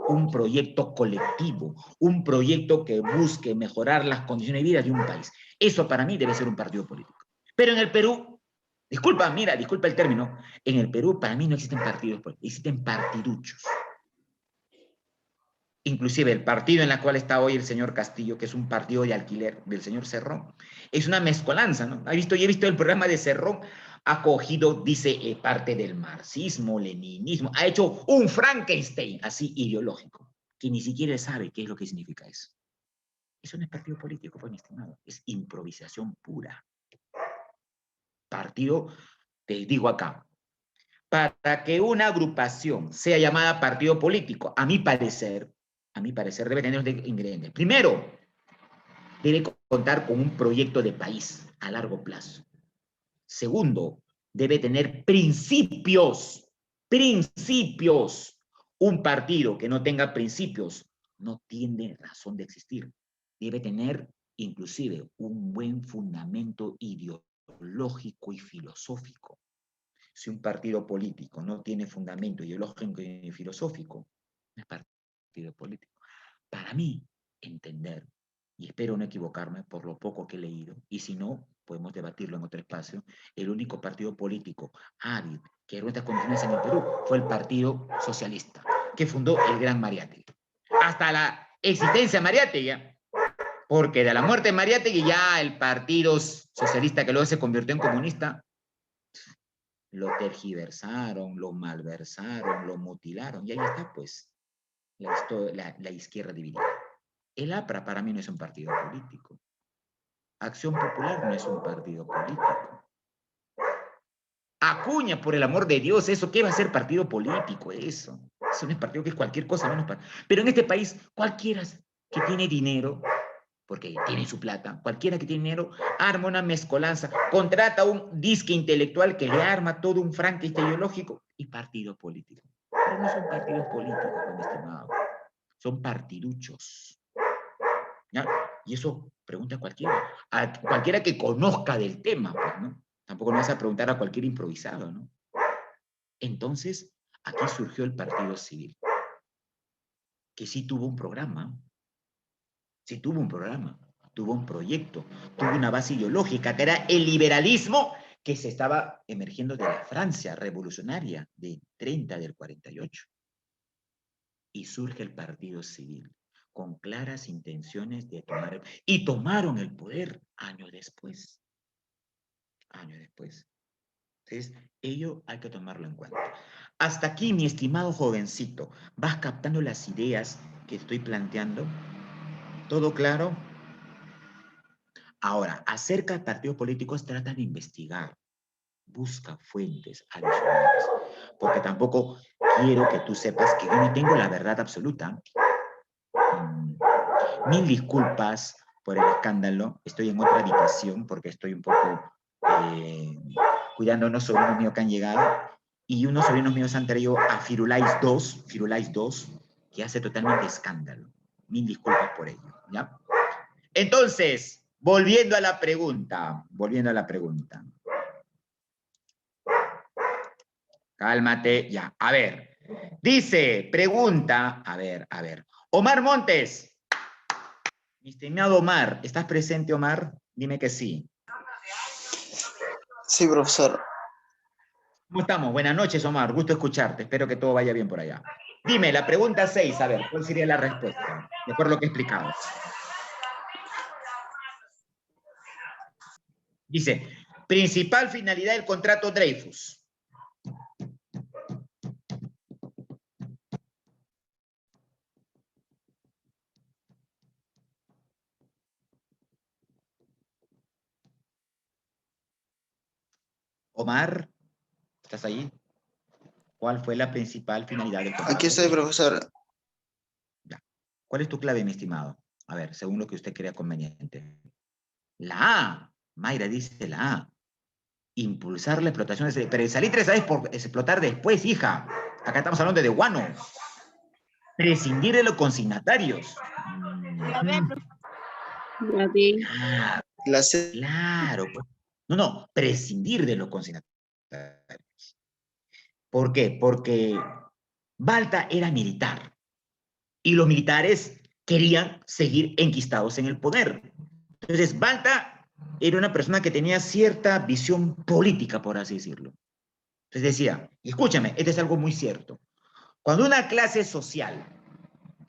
un proyecto colectivo, un proyecto que busque mejorar las condiciones de vida de un país. Eso para mí debe ser un partido político. Pero en el Perú, disculpa el término, en el Perú para mí no existen partidos, existen partiduchos. Inclusive el partido en el cual está hoy el señor Castillo, que es un partido de alquiler del señor Cerrón, es una mezcolanza, ¿no? Yo he visto el programa de Cerrón, ha cogido, dice, parte del marxismo, leninismo, ha hecho un Frankenstein, así ideológico, que ni siquiera sabe qué es lo que significa eso. Eso no es partido político, pues, mi estimado, es improvisación pura. Partido, te digo acá, para que una agrupación sea llamada partido político, a mi parecer, debe tener dos ingredientes. Primero, debe contar con un proyecto de país a largo plazo. Segundo, debe tener principios. Principios. Un partido que no tenga principios no tiene razón de existir. Debe tener, inclusive, un buen fundamento ideológico y filosófico. Si un partido político no tiene fundamento ideológico y filosófico, no es partido político. Para mí, entender, y espero no equivocarme por lo poco que he leído, y si no, podemos debatirlo en otro espacio, el único partido político hábil que era estas condiciones en el Perú fue el Partido Socialista, que fundó el gran Mariátegui. Hasta la existencia de Mariátegui, porque de la muerte de Mariátegui ya el Partido Socialista, que luego se convirtió en comunista, lo tergiversaron, lo malversaron, lo mutilaron, y ahí está, pues, la izquierda dividida. El APRA para mí no es un partido político. Acción Popular no es un partido político. Acuña, por el amor de Dios, ¿eso qué va a ser partido político? Eso no es partido, que es cualquier cosa menos partido. Pero en este país, cualquiera que tiene dinero, porque tiene su plata, cualquiera que tiene dinero, arma una mezcolanza, contrata a un disque intelectual que le arma todo un Frankenstein ideológico y partido político. Pero no son partidos políticos, mi estimado. Son partiduchos. ¿Ya? Y eso pregunta a cualquiera que conozca del tema, pues, ¿no? Tampoco no vas a preguntar a cualquier improvisado, ¿no? Entonces, aquí surgió el Partido Civil, que sí tuvo un programa, tuvo un proyecto, tuvo una base ideológica, que era el liberalismo que se estaba emergiendo de la Francia revolucionaria de 30 del 48. Y surge el Partido Civil, con claras intenciones de tomar, y tomaron el poder años después. Años después. Entonces, ello hay que tomarlo en cuenta. Hasta aquí, mi estimado jovencito, ¿vas captando las ideas que estoy planteando? ¿Todo claro? Ahora, acerca de partidos políticos, trata de investigar. Busca fuentes adicionales. Porque tampoco quiero que tú sepas que yo no tengo la verdad absoluta. Mil disculpas por el escándalo. Estoy en otra habitación porque estoy un poco cuidando a unos sobrinos míos que han llegado. Y unos sobrinos míos han traído a Firulais 2, que hace totalmente escándalo. Mil disculpas por ello, ¿ya? Entonces, volviendo a la pregunta. Cálmate, ya. A ver, dice, pregunta, a ver. Omar Montes. Mi estimado Omar, ¿estás presente, Omar? Dime que sí. Sí, profesor. ¿Cómo estamos? Buenas noches, Omar. Gusto escucharte. Espero que todo vaya bien por allá. Dime, la pregunta 6, a ver, ¿cuál sería la respuesta? De acuerdo a lo que he explicado. Dice, principal finalidad del contrato Dreyfus. Omar, ¿estás ahí? ¿Cuál fue la principal finalidad del contrato? Aquí estoy, profesor. Ya. ¿Cuál es tu clave, mi estimado? A ver, según lo que usted crea conveniente. La A. Mayra dice la A. Impulsar la explotación. Pero el salitre, ¿sabes? Por explotar después, hija. Acá estamos hablando de guano. Prescindir de los consignatarios. La B, la D. La C. Claro. No, prescindir de los consignatarios. ¿Por qué? Porque Balta era militar y los militares querían seguir enquistados en el poder. Entonces, Balta era una persona que tenía cierta visión política, por así decirlo. Entonces decía, escúchame, esto es algo muy cierto. Cuando una clase social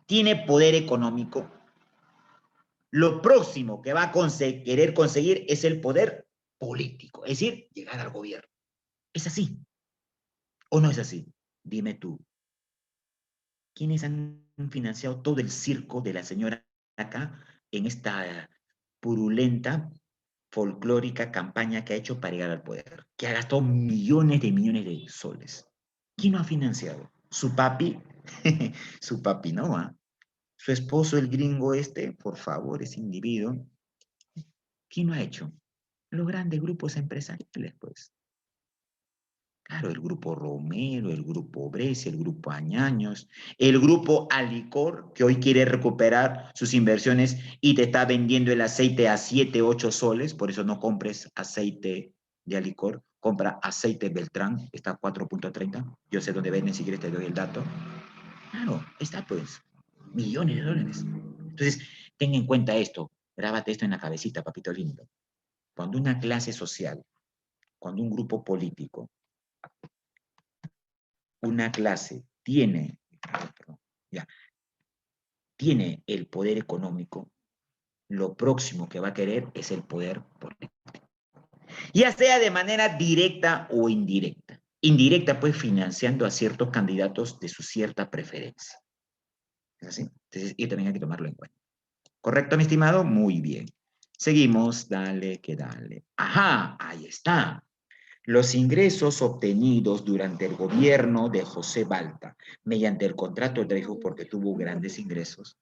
tiene poder económico, lo próximo que va a querer conseguir es el poder político, es decir, llegar al gobierno. ¿Es así? ¿O no es así? Dime tú. ¿Quiénes han financiado todo el circo de la señora acá en esta purulenta, folclórica campaña que ha hecho para llegar al poder? Que ha gastado millones de soles. ¿Quién lo ha financiado? ¿Su papi? Su papi no, ¿ah? Su esposo, el gringo este, por favor, ese individuo. ¿Quién lo ha hecho? Los grandes grupos empresariales, pues. Claro, el grupo Romero, el grupo Brescia, el grupo Añaños, el grupo Alicor, que hoy quiere recuperar sus inversiones y te está vendiendo el aceite a 7, 8 soles, por eso no compres aceite de Alicor, compra aceite Beltrán, está a 4.30, yo sé dónde venden, si quieres te doy el dato. Claro, está pues, millones de dólares. Entonces, ten en cuenta esto, grábate esto en la cabecita, papito lindo. Cuando una clase social, cuando un grupo político, una clase tiene el poder económico, lo próximo que va a querer es el poder político. Ya sea de manera directa o indirecta. Indirecta, pues, financiando a ciertos candidatos de su cierta preferencia. ¿Es así? Entonces, y también hay que tomarlo en cuenta. ¿Correcto, mi estimado? Muy bien. Seguimos, dale que dale. Ajá, ahí está. Los ingresos obtenidos durante el gobierno de José Balta, mediante el contrato de Dreyfus, porque tuvo grandes ingresos,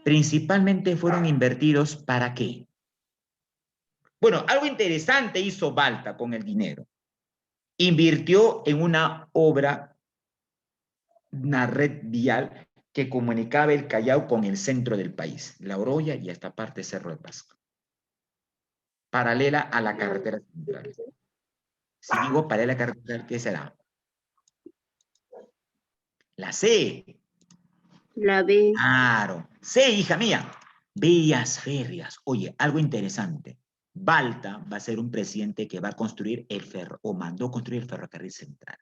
principalmente fueron invertidos ¿para qué? Bueno, algo interesante hizo Balta con el dinero. Invirtió en una obra, una red vial que comunicaba el Callao con el centro del país, La Oroya y esta parte Cerro de Pasco, paralela a la carretera central. Si digo paralela a la carretera central, ¿qué será? La C. La B. Claro. C, hija mía. Vías férreas. Oye, algo interesante. Balta va a ser un presidente que va a construir o mandó construir el ferrocarril central.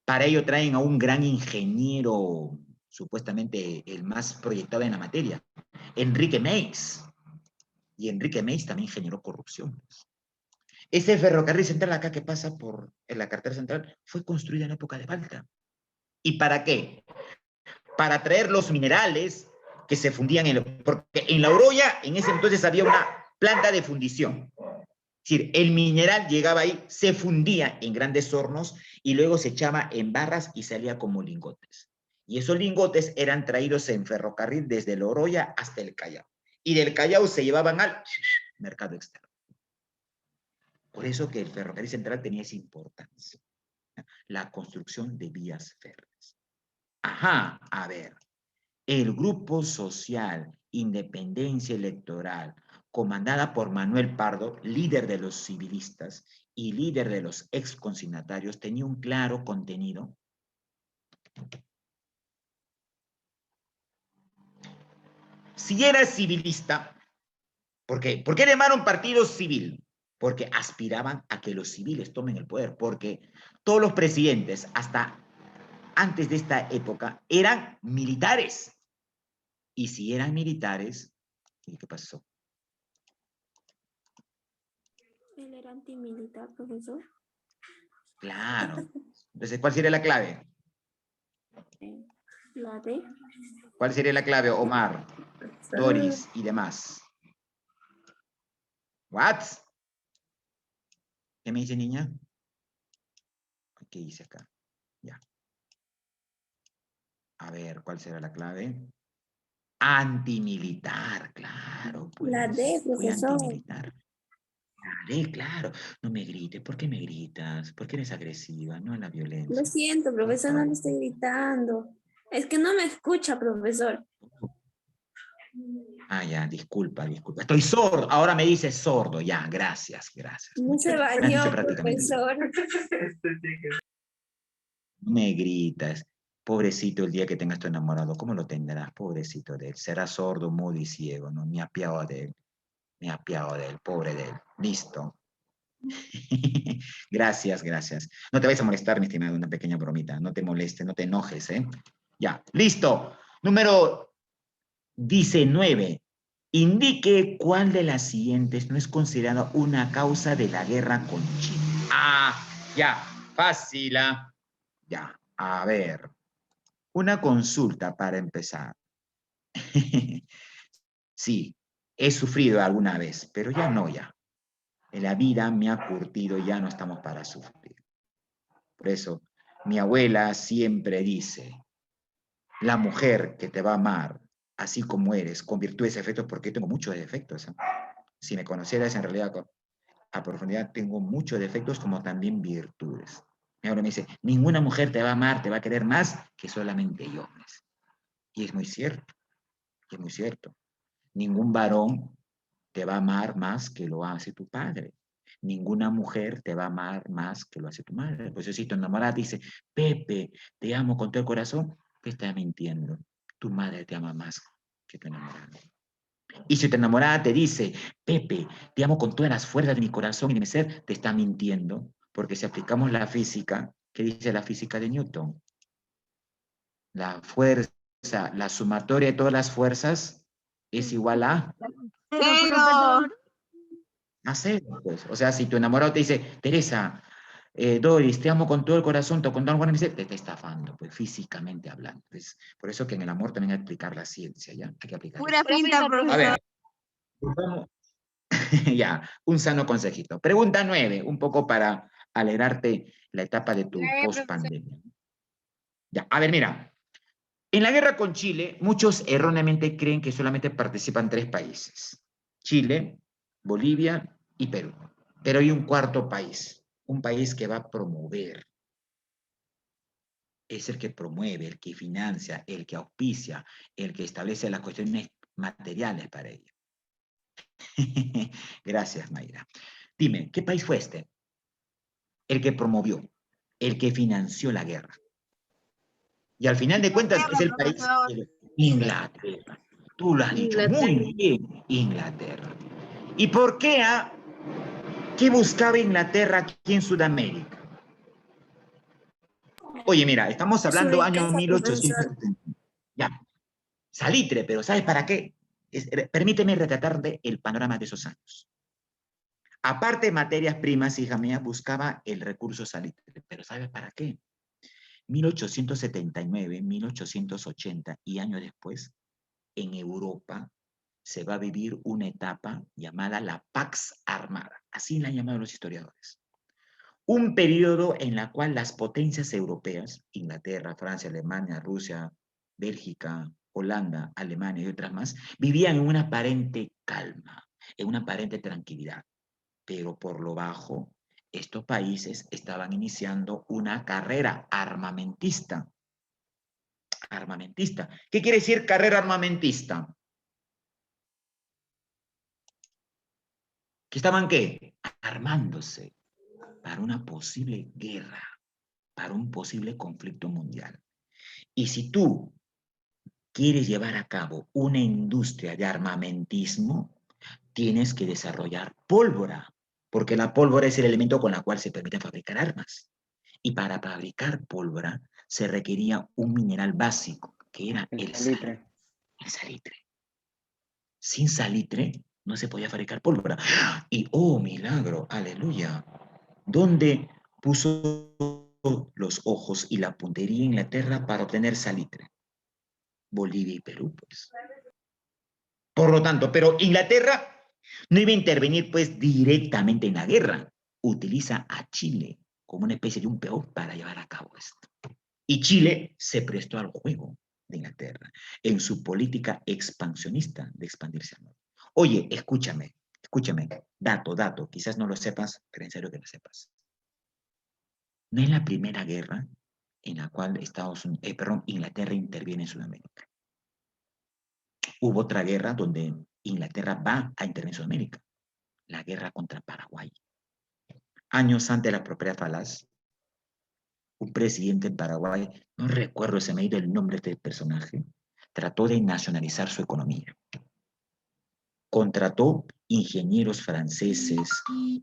Para ello traen a un gran ingeniero, supuestamente el más proyectado en la materia, Enrique Meis. Y Enrique Meis también generó corrupción. Ese ferrocarril central acá que pasa por la carretera central fue construido en la época de Balta. ¿Y para qué? Para traer los minerales que se fundían porque en La Oroya en ese entonces había una planta de fundición. Es decir, el mineral llegaba ahí, se fundía en grandes hornos y luego se echaba en barras y salía como lingotes. Y esos lingotes eran traídos en ferrocarril desde La Oroya hasta el Callao. Y del Callao se llevaban al mercado externo. Por eso que el ferrocarril central tenía esa importancia. La construcción de vías férreas. Ajá, a ver. El Grupo Social Independencia Electoral, comandada por Manuel Pardo, líder de los civilistas y líder de los exconsignatarios, tenía un claro contenido. Si era civilista, ¿por qué? ¿Por qué llamaron partido civil? Porque aspiraban a que los civiles tomen el poder, porque todos los presidentes, hasta antes de esta época, eran militares. Y si eran militares, ¿qué pasó? ¿Él era antimilitar, profesor? Claro. Entonces, ¿cuál sería la clave? La D. ¿Cuál sería la clave, Omar, Doris y demás? ¿What? ¿Qué me dice, niña? ¿Qué dice acá? Ya. A ver, ¿cuál será la clave? Antimilitar, claro. Pues, La D, fue profesor. antimilitar. La D, claro. No me grites. ¿Por qué me gritas? ¿Por qué eres agresiva? No a la violencia. Lo siento, profesor, no le estoy gritando. Es que no me escucha, profesor. Ah, ya, disculpa. Estoy sordo. Ahora me dices sordo. Ya, gracias. No se Me has bañó, dicho prácticamente. profesor. No me gritas. Pobrecito el día que tengas tu enamorado. ¿Cómo lo tendrás? Pobrecito de él. Será sordo, mudo y ciego, ¿no? Me apiado de él. Pobre de él. Listo. Gracias. No te vayas a molestar, mi estimado, una pequeña bromita. No te molestes, no te enojes, ¿eh? Ya, listo. Número 19. Indique cuál de las siguientes no es considerada una causa de la guerra con Chile. Ah, ya, fácil. Ya, a ver. Una consulta para empezar. Sí, he sufrido alguna vez, pero ya no, ya. En la vida me ha curtido, ya no estamos para sufrir. Por eso, mi abuela siempre dice, la mujer que te va a amar, así como eres, con virtudes y defectos, porque yo tengo muchos defectos. Si me conocieras, en realidad, a profundidad, tengo muchos defectos como también virtudes. Mi abuela me dice, ninguna mujer te va a amar, te va a querer más que solamente yo. Y es muy cierto, Ningún varón te va a amar más que lo hace tu padre. Ninguna mujer te va a amar más que lo hace tu madre. Pues si tu enamorada dice, Pepe, te amo con todo el corazón, te está mintiendo. Tu madre te ama más que tu enamorada. Y si tu enamorada te dice, Pepe, te amo con todas las fuerzas de mi corazón y de mi ser, te está mintiendo. Porque si aplicamos la física, ¿qué dice la física de Newton? La fuerza, la sumatoria de todas las fuerzas es igual a... Cero. A cero, pues. O sea, si tu enamorado te dice, Teresa, Doris, te amo con todo el corazón, con todo el corazón, te está estafando, pues físicamente hablando. Pues, por eso que en el amor también hay que aplicar la ciencia, ¿ya? Hay que aplicar. Pura finta, A profesor. ver, vamos. Ya, un sano consejito. Pregunta 9, un poco para alegrarte la etapa de tu post-pandemia. Ya, a ver, mira. En la guerra con Chile, muchos erróneamente creen que solamente participan 3 países. Chile, Bolivia y Perú. Pero hay un cuarto país, un país que va a promover. Es el que promueve, el que financia, el que auspicia, el que establece las cuestiones materiales para ello. Gracias, Mayra. Dime, ¿qué país fue este? El que promovió, el que financió la guerra. Y al final de cuentas es el país Inglaterra. Tú lo has dicho muy bien, Inglaterra. ¿Y por qué? ¿Qué buscaba Inglaterra aquí en Sudamérica? Oye, mira, estamos Su hablando año riqueza, profesor. 1870. Ya, salitre, pero ¿sabes para qué? Permíteme retratarte el panorama de esos años. Aparte de materias primas, hija mía, buscaba el recurso salitre, pero ¿sabes para qué? 1879, 1880 y años después, en Europa se va a vivir una etapa llamada la Pax Armada, así la han llamado los historiadores. Un periodo en la cual las potencias europeas, Inglaterra, Francia, Alemania, Rusia, Bélgica, Holanda, Alemania y otras más, vivían en una aparente calma, en una aparente tranquilidad. Pero por lo bajo, estos países estaban iniciando una carrera armamentista. Armamentista. ¿Qué quiere decir carrera armamentista? ¿Que estaban qué? Armándose para una posible guerra, para un posible conflicto mundial. Y si tú quieres llevar a cabo una industria de armamentismo, tienes que desarrollar pólvora, porque la pólvora es el elemento con el cual se permite fabricar armas. Y para fabricar pólvora se requería un mineral básico, que era el salitre. El salitre. Sin salitre no se podía fabricar pólvora. Y, oh, milagro, aleluya. ¿Dónde puso los ojos y la puntería Inglaterra para obtener salitre? Bolivia y Perú, pues. Por lo tanto, pero Inglaterra no iba a intervenir, pues, directamente en la guerra. Utiliza a Chile como una especie de un peón para llevar a cabo esto. Y Chile se prestó al juego de Inglaterra en su política expansionista de expandirse al norte. Oye, escúchame, dato, quizás no lo sepas, pero en serio que lo sepas. No es la primera guerra en la cual Inglaterra interviene en Sudamérica. Hubo otra guerra donde Inglaterra va a intervenir en Sudamérica, la guerra contra Paraguay. Años antes de la propiedad falaz, un presidente en Paraguay, no recuerdo, se me ha ido el nombre de este personaje, trató de nacionalizar su economía. Contrató ingenieros franceses,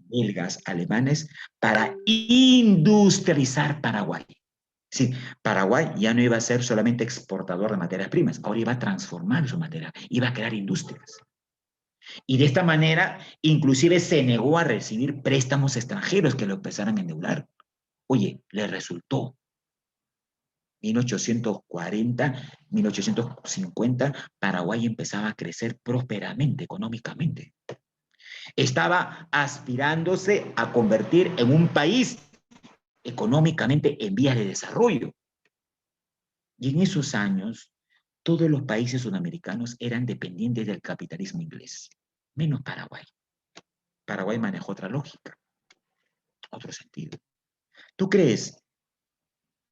belgas, alemanes para industrializar Paraguay. Sí, Paraguay ya no iba a ser solamente exportador de materias primas, ahora iba a transformar su materia, iba a crear industrias. Y de esta manera, inclusive se negó a recibir préstamos extranjeros que lo empezaran a endeudar. Oye, le resultó. 1840, 1850, Paraguay empezaba a crecer prósperamente económicamente. Estaba aspirándose a convertir en un país económicamente en vías de desarrollo. Y en esos años, todos los países sudamericanos eran dependientes del capitalismo inglés, menos Paraguay. Paraguay manejó otra lógica, otro sentido. ¿Tú crees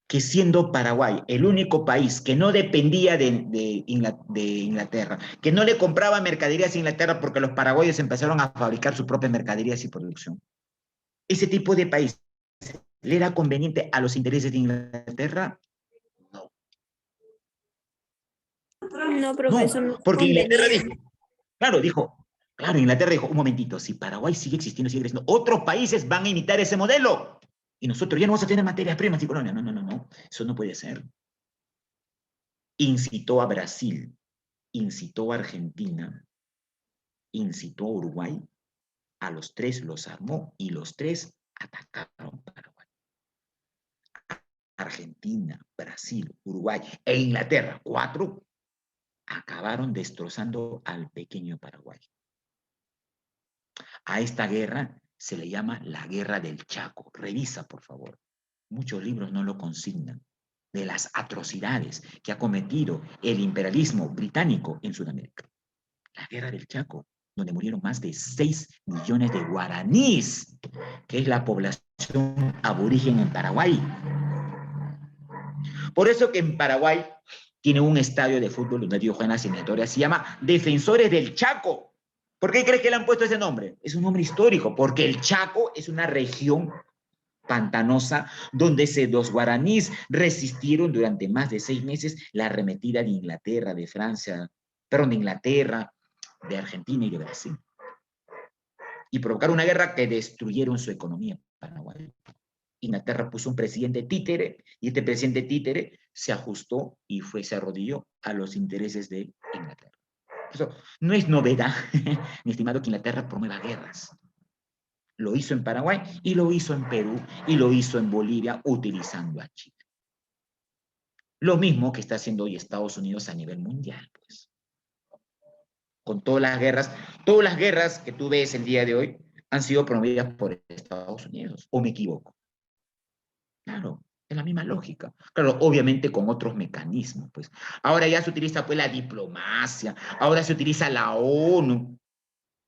que siendo Paraguay el único país que no dependía de Inglaterra, que no le compraba mercaderías a Inglaterra porque los paraguayos empezaron a fabricar sus propias mercaderías y producción, ese tipo de país le era conveniente a los intereses de Inglaterra? No. No, profesor, no No, es porque Inglaterra conveniente. claro, Inglaterra dijo, un momentito, si Paraguay sigue existiendo, otros países van a imitar ese modelo. Y nosotros ya no vamos a tener materias primas y colonia. No, eso no puede ser. Incitó a Brasil, incitó a Argentina, incitó a Uruguay, a los tres los armó y los tres atacaron Paraguay. Argentina, Brasil, Uruguay e Inglaterra, 4, acabaron destrozando al pequeño Paraguay. A esta guerra se le llama la Guerra del Chaco. Revisa, por favor. Muchos libros no lo consignan. De las atrocidades que ha cometido el imperialismo británico en Sudamérica. La Guerra del Chaco, donde murieron más de 6 millones de guaraníes, que es la población aborigen en Paraguay. Por eso que en Paraguay tiene un estadio de fútbol donde ellos juegan las eliminatorias, se llama Defensores del Chaco. ¿Por qué crees que le han puesto ese nombre? Es un nombre histórico, porque el Chaco es una región pantanosa donde los guaraníes resistieron durante más de 6 meses la arremetida de Inglaterra, de Francia, perdón, de Inglaterra, de Argentina y de Brasil. Y provocaron una guerra que destruyeron su economía Paraguay. Inglaterra puso un presidente títere y este presidente títere se ajustó y se arrodilló a los intereses de Inglaterra. Eso no es novedad, mi estimado, que Inglaterra promueva guerras. Lo hizo en Paraguay y lo hizo en Perú y lo hizo en Bolivia utilizando a Chile. Lo mismo que está haciendo hoy Estados Unidos a nivel mundial, pues. Con todas las guerras que tú ves el día de hoy han sido promovidas por Estados Unidos, ¿o me equivoco? Claro, es la misma lógica. Claro, obviamente con otros mecanismos, pues. Ahora ya se utiliza, pues, la diplomacia, ahora se utiliza la ONU,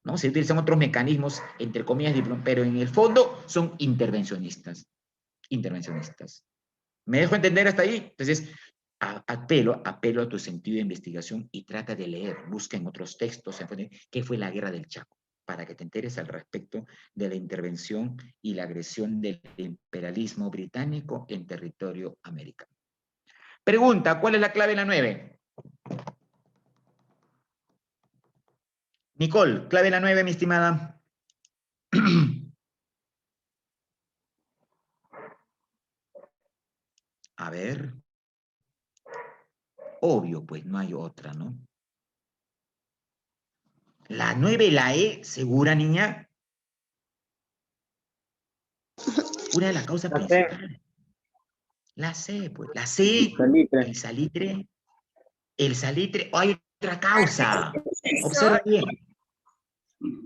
¿no? Se utilizan otros mecanismos, entre comillas, pero en el fondo son intervencionistas. Intervencionistas. ¿Me dejo entender hasta ahí? Entonces, apelo a tu sentido de investigación y trata de leer, busca en otros textos, qué fue la Guerra del Chaco, para que te enteres al respecto de la intervención y la agresión del imperialismo británico en territorio americano. Pregunta, ¿cuál es la clave en la 9? Nicole, clave en la 9, mi estimada. A ver. Obvio, pues no hay otra, ¿no? La 9, la E, ¿segura, niña? Una de las causas principales. La C, pues. La C, el salitre. El salitre. ¡Oh, hay otra causa! Observa bien.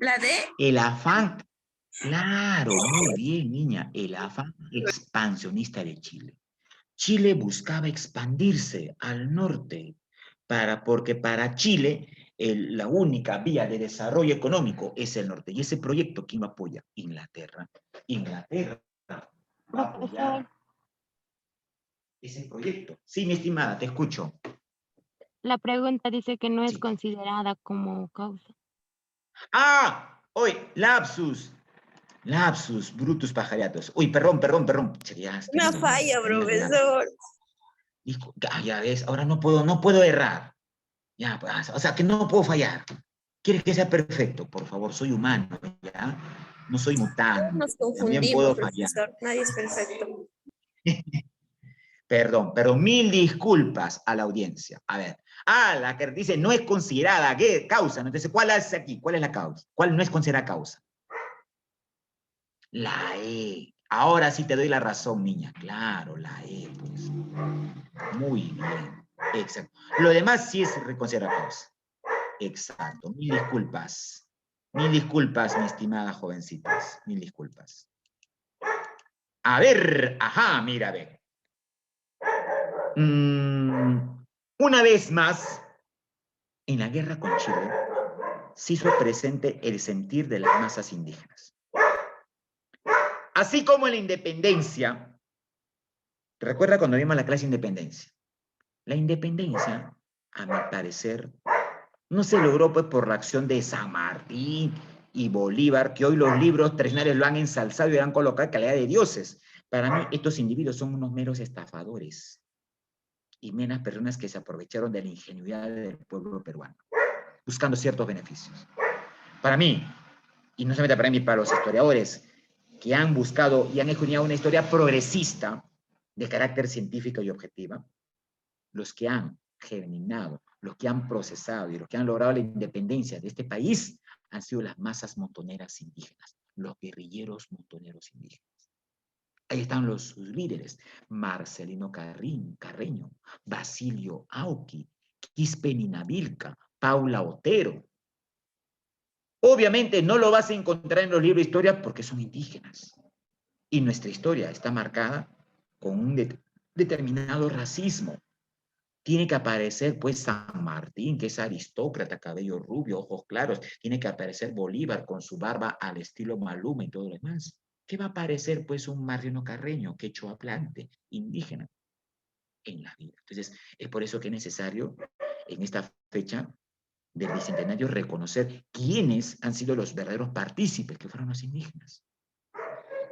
¿La D? El afán. Claro, muy bien, niña. El afán expansionista de Chile. Chile buscaba expandirse al norte, porque para Chile la única vía de desarrollo económico es el norte. Y ese proyecto, ¿quién lo apoya? Inglaterra. Inglaterra va a apoyar ese proyecto. Sí, mi estimada, te escucho. La pregunta dice que no es Sí. considerada como causa. ¡Ah! Hoy, lapsus. Lapsus, brutus pajariatos. Uy, perdón. Una falla, profesor. Ya ves, ahora no puedo errar. Ya, pues, o sea, que no puedo fallar. ¿Quieres que sea perfecto? Por favor, soy humano, ¿ya? No soy mutante. Nos También confundimos, puedo fallar. profesor. Nadie es perfecto. Perdón, pero mil disculpas a la audiencia. A ver. La que dice no es considerada causa. Entonces, ¿cuál es aquí? ¿Cuál es la causa? ¿Cuál no es considerada causa? La E. Ahora sí te doy la razón, niña. Claro, la E, pues. Muy bien. Exacto. Lo demás sí es considerada causa. Exacto. Mil disculpas. Mil disculpas, mi estimada jovencitas. Mil disculpas. A ver, ajá, mira, ve. Una vez más, en la guerra con Chile, se hizo presente el sentir de las masas indígenas. Así como en la independencia, ¿te recuerdas cuando vimos la clase de independencia? La independencia, a mi parecer, no se logró pues por la acción de San Martín y Bolívar, que hoy los libros tradicionales lo han ensalzado y lo han colocado en calidad de dioses. Para mí, estos individuos son unos meros estafadores y meras personas que se aprovecharon de la ingenuidad del pueblo peruano, buscando ciertos beneficios. Para mí, y no solamente para mí, para los historiadores que han buscado y han escudriñado una historia progresista de carácter científico y objetiva, los que han germinado, los que han procesado y los que han logrado la independencia de este país han sido las masas montoneras indígenas, los guerrilleros montoneros indígenas. Ahí están sus líderes, Marcelino Carreño, Basilio Auqui, Quispe Ninavilca, Paula Otero. Obviamente no lo vas a encontrar en los libros de historia porque son indígenas. Y nuestra historia está marcada con un determinado racismo. Tiene que aparecer, pues, San Martín, que es aristócrata, cabello rubio, ojos claros. Tiene que aparecer Bolívar con su barba al estilo Maluma y todo lo demás. ¿Qué va a aparecer, pues, un Marcelino Carreño, quechohablante, indígena, en la vida? Entonces, es por eso que es necesario, en esta fecha del bicentenario, reconocer quiénes han sido los verdaderos partícipes, que fueron los indígenas.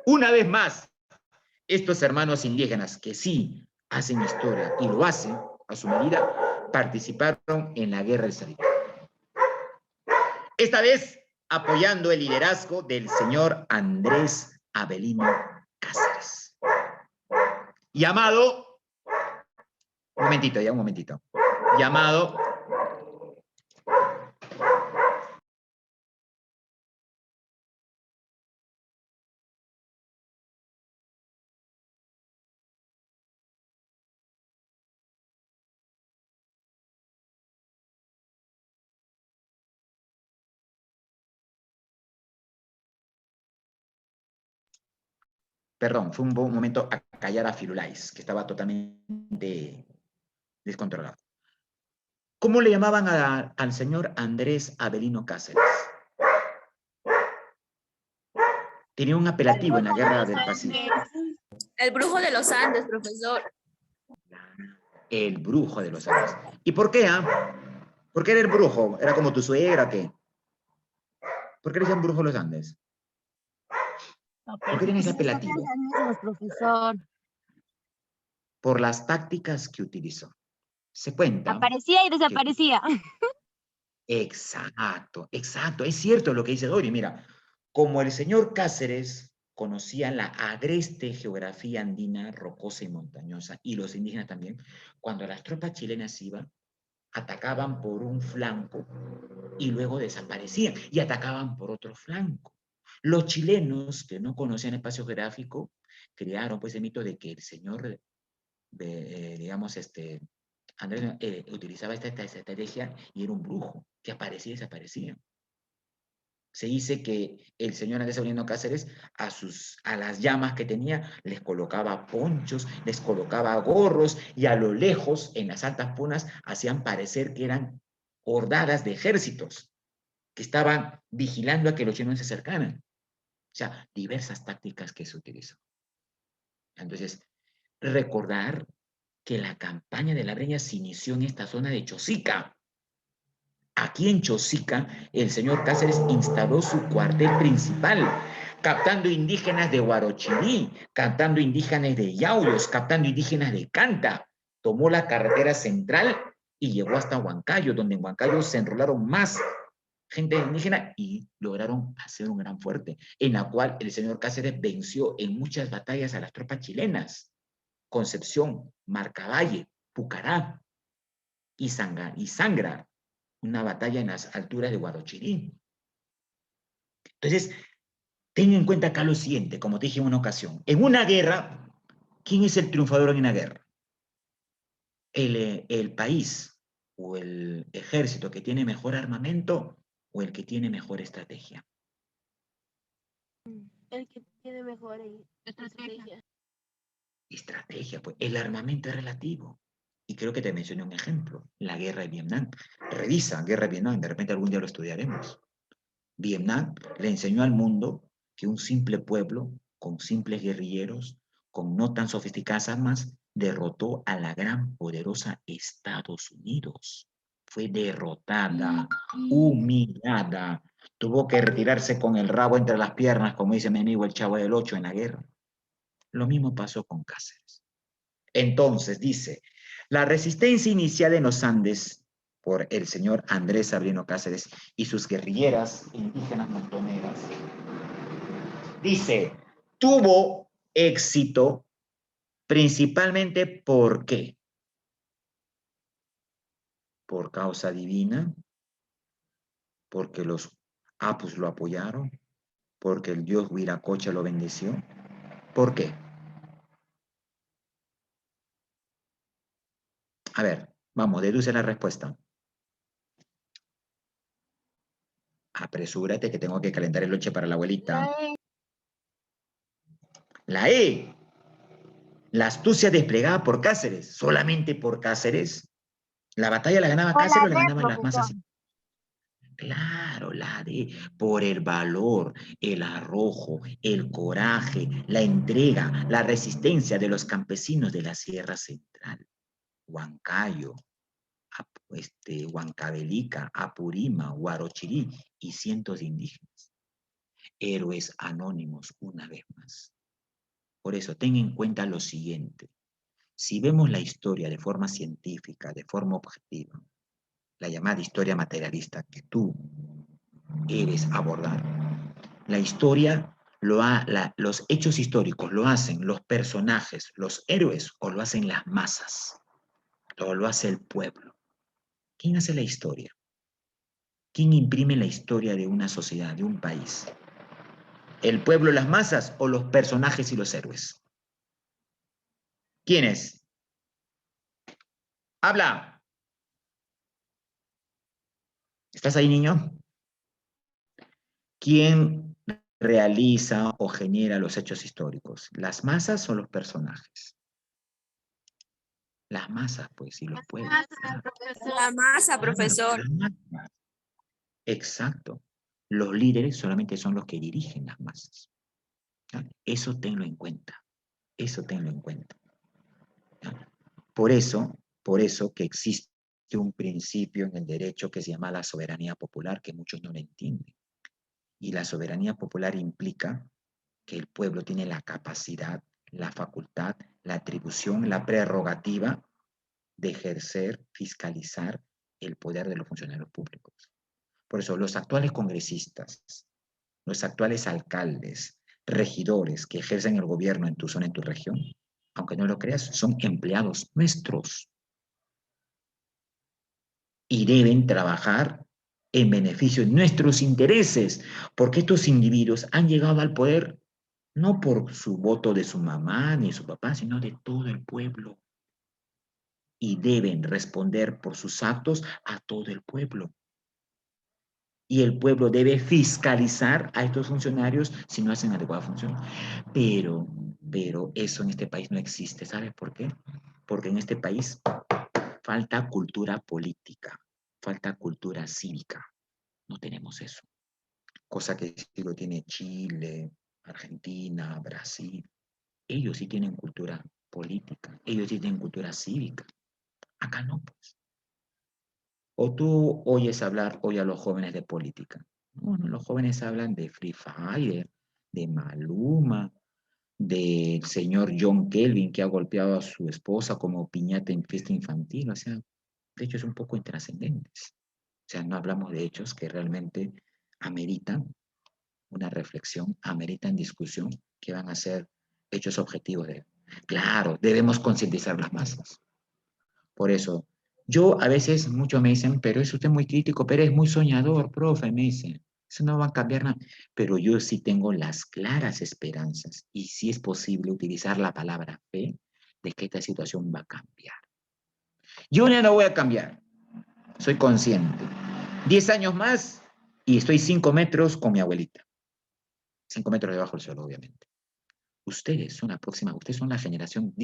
Una vez más, estos hermanos indígenas que sí hacen historia y lo hacen a su medida, participaron en la Guerra del Sabido. Esta vez apoyando el liderazgo del señor Andrés Avelino Cáceres. Llamado, un momentito, llamado perdón, fue un momento a callar a Firulais, que estaba totalmente descontrolado. ¿Cómo le llamaban al señor Andrés Avelino Cáceres? Tenía un apelativo en la Guerra del Pacífico. El brujo de los Andes, profesor. El brujo de los Andes. ¿Y por qué? ¿Por qué era el brujo? ¿Era como tu suegra, qué? ¿Por qué le decían brujo de los Andes? ¿Por qué tiene ese apelativo? Profesor. Por las tácticas que utilizó. Se cuenta. Aparecía y desaparecía. Exacto, exacto. Es cierto lo que dice Dori. Mira, como el señor Cáceres conocía la agreste geografía andina, rocosa y montañosa, y los indígenas también, cuando las tropas chilenas iban, atacaban por un flanco y luego desaparecían y atacaban por otro flanco. Los chilenos, que no conocían el espacio geográfico, crearon pues el mito de que el señor, digamos, Andrés utilizaba esta estrategia y era un brujo que aparecía y desaparecía. Se dice que el señor Andrés Avelino Cáceres a las llamas que tenía les colocaba ponchos, les colocaba gorros y a lo lejos, en las altas punas, hacían parecer que eran hordadas de ejércitos que estaban vigilando a que los chilenos se acercaran. O sea, diversas tácticas que se utilizó. Entonces, recordar que la campaña de la Breña se inició en esta zona de Chosica. Aquí en Chosica, el señor Cáceres instaló su cuartel principal, captando indígenas de Huarochirí, captando indígenas de Yauyos, captando indígenas de Canta. Tomó la carretera central y llegó hasta Huancayo, donde en Huancayo se enrolaron más gente indígena y lograron hacer un gran fuerte, en la cual el señor Cáceres venció en muchas batallas a las tropas chilenas. Concepción, Marcavalle, Pucará y Sangra, una batalla en las alturas de Huarochirí. Entonces, ten en cuenta acá lo siguiente, como te dije en una ocasión. En una guerra, ¿quién es el triunfador en una guerra? El país o el ejército que tiene mejor armamento o el que tiene mejor estrategia. El que tiene mejor estrategia. Estrategia, pues el armamento es relativo. Y creo que te mencioné un ejemplo, la guerra de Vietnam. Revisa, guerra de Vietnam, de repente algún día lo estudiaremos. Vietnam le enseñó al mundo que un simple pueblo, con simples guerrilleros, con no tan sofisticadas armas, derrotó a la gran poderosa Estados Unidos. Fue derrotada, humillada, tuvo que retirarse con el rabo entre las piernas, como dice mi amigo el Chavo del Ocho en la guerra. Lo mismo pasó con Cáceres. Entonces, dice, la resistencia iniciada en los Andes por el señor Andrés Avelino Cáceres y sus guerrilleras indígenas montoneras, dice, tuvo éxito principalmente ¿por qué? Por causa divina, porque los Apus lo apoyaron, porque el dios Huiracocha lo bendeció. ¿Por qué? A ver, vamos, deduce la respuesta. Apresúrate que tengo que calentar el lonche para la abuelita. La E. La E. La astucia desplegada por Cáceres. ¿Solamente por Cáceres? ¿La batalla la ganaba O la Cáceres o la D, ganaban las profesor. masas? Claro, la D. Por el valor, el arrojo, el coraje, la entrega, la resistencia de los campesinos de la Sierra Central. Huancayo, Huancavelica, Apurima, Huarochirí y cientos de indígenas. Héroes anónimos una vez más. Por eso, ten en cuenta lo siguiente. Si vemos la historia de forma científica, de forma objetiva, la llamada historia materialista que tú debes abordar, la historia, los hechos históricos lo hacen los personajes, los héroes, o lo hacen las masas, o lo hace el pueblo. ¿Quién hace la historia? ¿Quién imprime la historia de una sociedad, de un país? ¿El pueblo, las masas o los personajes y los héroes? ¿Quiénes? ¡Habla! ¿Estás ahí, niño? ¿Quién realiza o genera los hechos históricos? ¿Las masas o los personajes? Las masas, pues, y los pueblos. La masa, profesor. Exacto. Los líderes solamente son los que dirigen las masas. Eso tenlo en cuenta. Eso tenlo en cuenta. Por eso que existe un principio en el derecho que se llama la soberanía popular, que muchos no lo entienden. Y la soberanía popular implica que el pueblo tiene la capacidad, la facultad, la atribución, la prerrogativa de ejercer, fiscalizar el poder de los funcionarios públicos. Por eso los actuales congresistas, los actuales alcaldes, regidores que ejercen el gobierno en tu zona, en tu región, aunque no lo creas, son empleados nuestros y deben trabajar en beneficio de nuestros intereses, porque estos individuos han llegado al poder no por su voto de su mamá ni de su papá, sino de todo el pueblo. Y deben responder por sus actos a todo el pueblo. Y el pueblo debe fiscalizar a estos funcionarios si no hacen adecuada función. Pero eso en este país no existe. ¿Sabes por qué? Porque en este país falta cultura política, falta cultura cívica. No tenemos eso. Cosa que sí lo tiene Chile, Argentina, Brasil. Ellos sí tienen cultura política, ellos sí tienen cultura cívica. Acá no, pues. O tú oyes hablar hoy a los jóvenes de política. Bueno, los jóvenes hablan de Free Fire, de Maluma, del señor John Kelvin que ha golpeado a su esposa como piñata en fiesta infantil. O sea, de hecho es un poco intrascendentes. O sea, no hablamos de hechos que realmente ameritan una reflexión, ameritan discusión, que van a ser hechos objetivos de... Claro, debemos concientizar las masas. Por eso, yo a veces, muchos me dicen, pero es usted muy crítico, pero es muy soñador, profe, me dicen. Eso no va a cambiar nada. Pero yo sí tengo las claras esperanzas y si es posible utilizar la palabra fe de que esta situación va a cambiar. Yo ya no voy a cambiar. Soy consciente. 10 años más y estoy 5 metros con mi abuelita. 5 metros debajo del suelo, obviamente. Ustedes son la próxima, ustedes son la generación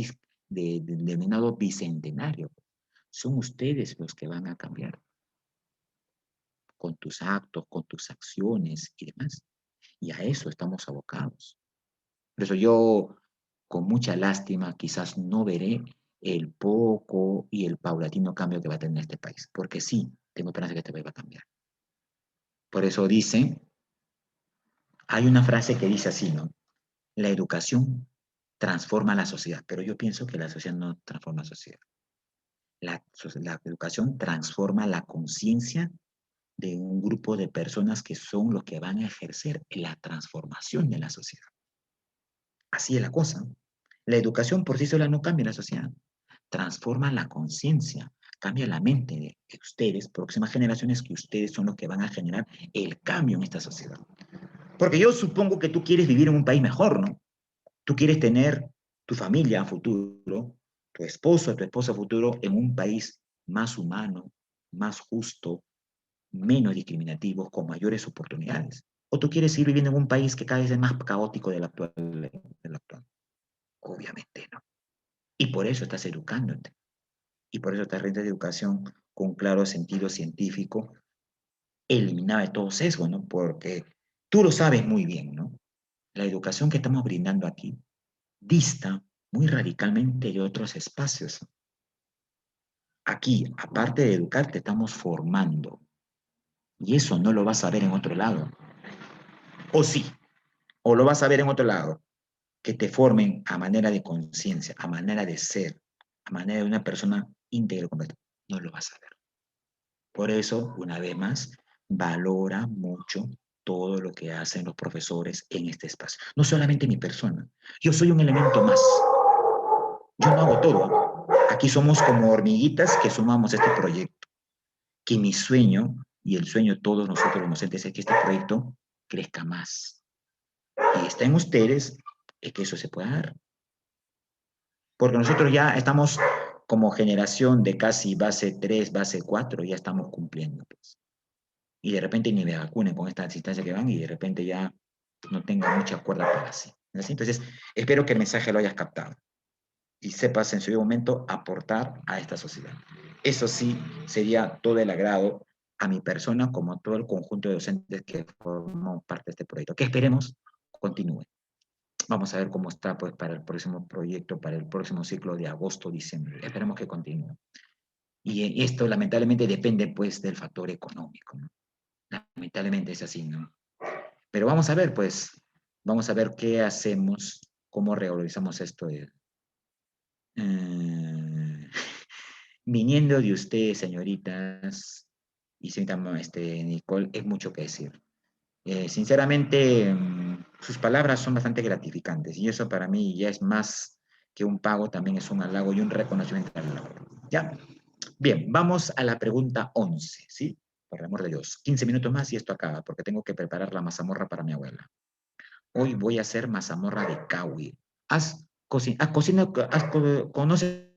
denominado bicentenario. Son ustedes los que van a cambiar con tus actos, con tus acciones y demás. Y a eso estamos abocados. Por eso yo, con mucha lástima, quizás no veré el poco y el paulatino cambio que va a tener este país. Porque sí, tengo esperanza que este país va a cambiar. Por eso dice, hay una frase que dice así, ¿no? La educación transforma la sociedad, pero yo pienso que la sociedad no transforma la sociedad. La educación transforma la conciencia de un grupo de personas que son los que van a ejercer la transformación de la sociedad. Así es la cosa. La educación por sí sola no cambia la sociedad. Transforma la conciencia, cambia la mente de ustedes, próximas generaciones, que ustedes son los que van a generar el cambio en esta sociedad. Porque yo supongo que tú quieres vivir en un país mejor, ¿no? Tú quieres tener tu familia a futuro tu esposo, tu esposa futuro en un país más humano, más justo, menos discriminativo, con mayores oportunidades? ¿O tú quieres seguir viviendo en un país que cada vez es más caótico del actual? Obviamente no. Y por eso estás educándote. Y por eso esta red de educación con claro sentido científico eliminaba de todo sesgo, ¿no? Porque tú lo sabes muy bien, ¿no? La educación que estamos brindando aquí dista muy radicalmente de otros espacios. Aquí, aparte de educarte, estamos formando. Y eso no lo vas a ver en otro lado. O sí, o lo vas a ver en otro lado. Que te formen a manera de conciencia, a manera de ser, a manera de una persona íntegra y completa. No lo vas a ver. Por eso, una vez más, valora mucho todo lo que hacen los profesores en este espacio. No solamente mi persona. Yo soy un elemento más. Yo no hago todo. Aquí somos como hormiguitas que sumamos este proyecto. Que mi sueño y el sueño de todos nosotros los docentes es que este proyecto crezca más. Y está en ustedes que eso se pueda dar. Porque nosotros ya estamos como generación de casi base 3, base 4, ya estamos cumpliendo. Pues. Y de repente ni me vacunen con esta instancia que van y de repente ya no tengan mucha cuerda para así. Entonces, espero que el mensaje lo hayas captado y sepas en su momento aportar a esta sociedad. Eso sí sería todo el agrado a mi persona como a todo el conjunto de docentes que formamos parte de este proyecto, que esperemos continúe. Vamos a ver cómo está pues, para el próximo proyecto, para el próximo ciclo de agosto-diciembre. Esperemos que continúe. Y esto lamentablemente depende pues del factor económico, ¿no? Lamentablemente es así, ¿no? Pero vamos a ver, pues, vamos a ver qué hacemos, cómo reorganizamos esto. Viniendo de ustedes, señoritas, y señorita Nicole, es mucho que decir. Sinceramente, sus palabras son bastante gratificantes y eso para mí ya es más que un pago, también es un halago y un reconocimiento al labor. ¿Ya? Bien, vamos a la pregunta 11, ¿sí? Por el amor de Dios. 15 minutos más y esto acaba, porque tengo que preparar la mazamorra para mi abuela. Hoy voy a hacer mazamorra de caui. ¿Conoces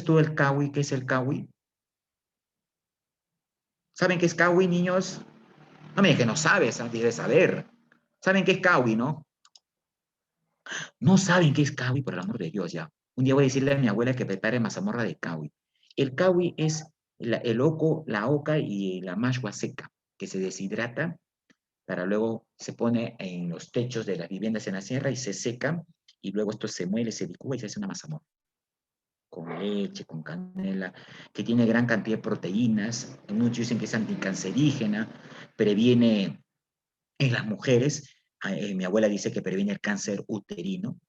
tú el caui? ¿Qué es el caui? ¿Saben qué es caui, niños? No me digas que no sabes, debes saber. ¿Saben qué es caui, no? No saben qué es caui, por el amor de Dios, ya. Un día voy a decirle a mi abuela que prepare mazamorra de caui. El caui es el oco, la oca y la mashua seca, que se deshidrata para luego se pone en los techos de las viviendas en la sierra y se seca, y luego esto se muele, se licúa y se hace una mazamorra. Con leche, con canela, que tiene gran cantidad de proteínas. Muchos dicen que es anticancerígena, previene en las mujeres. Mi abuela dice que previene el cáncer uterino.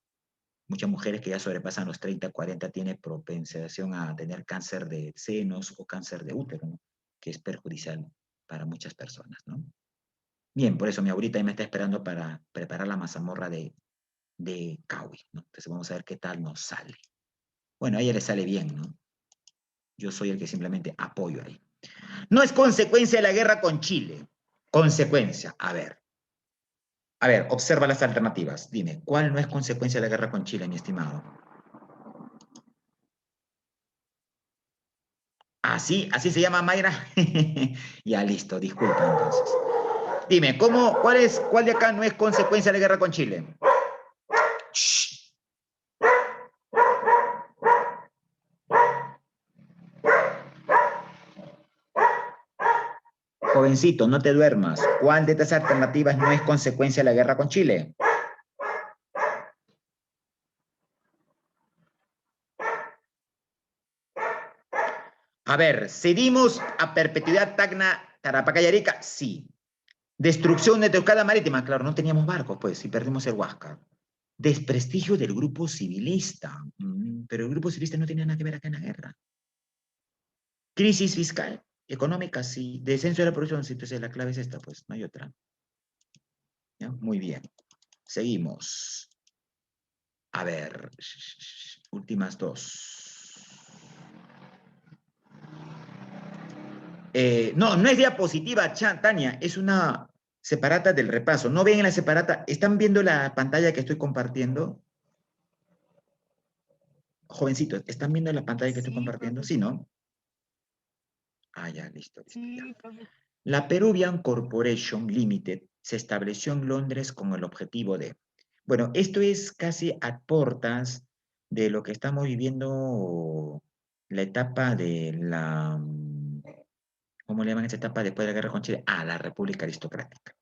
Muchas mujeres que ya sobrepasan los 30, 40 tienen propensión a tener cáncer de senos o cáncer de útero, ¿no? Que es perjudicial para muchas personas, ¿no? Bien, por eso mi abuelita ahí me está esperando para preparar la mazamorra de caui, ¿no? Entonces vamos a ver qué tal nos sale. Bueno, a ella le sale bien, ¿no? Yo soy el que simplemente apoyo ahí. No es consecuencia de la guerra con Chile. Consecuencia, a ver. A ver, observa las alternativas. Dime, ¿cuál no es consecuencia de la guerra con Chile, mi estimado? ¿Así se llama, Mayra? Ya, listo, disculpa entonces. Dime, ¿cuál de acá no es consecuencia de la guerra con Chile? Shh. Jovencito, no te duermas. ¿Cuál de estas alternativas no es consecuencia de la guerra con Chile? A ver, ¿cedimos a perpetuidad Tacna, Tarapacá y Arica? Sí. Destrucción de Teucada Marítima, claro, no teníamos barcos, pues, y perdimos el Huáscar. Desprestigio del grupo civilista, pero el grupo civilista no tenía nada que ver acá en la guerra. Crisis fiscal, económica, sí. Descenso de la producción, sí, entonces la clave es esta, pues, no hay otra. ¿Ya? Muy bien. Seguimos. A ver, últimas dos. No es diapositiva, Tania, es una separata del repaso. ¿No ven en la separata? ¿Están viendo la pantalla que estoy compartiendo? Jovencitos, ¿están viendo la pantalla que estoy Sí, compartiendo? profe. Sí, ¿no? Ah, ya, listo, listo, Sí, ya. profe. La Peruvian Corporation Limited se estableció en Londres con el objetivo de... Bueno, esto es casi a portas de lo que estamos viviendo, la etapa de la... ¿Cómo le llaman esa etapa después de la guerra con Chile? Ah, la República Aristocrática.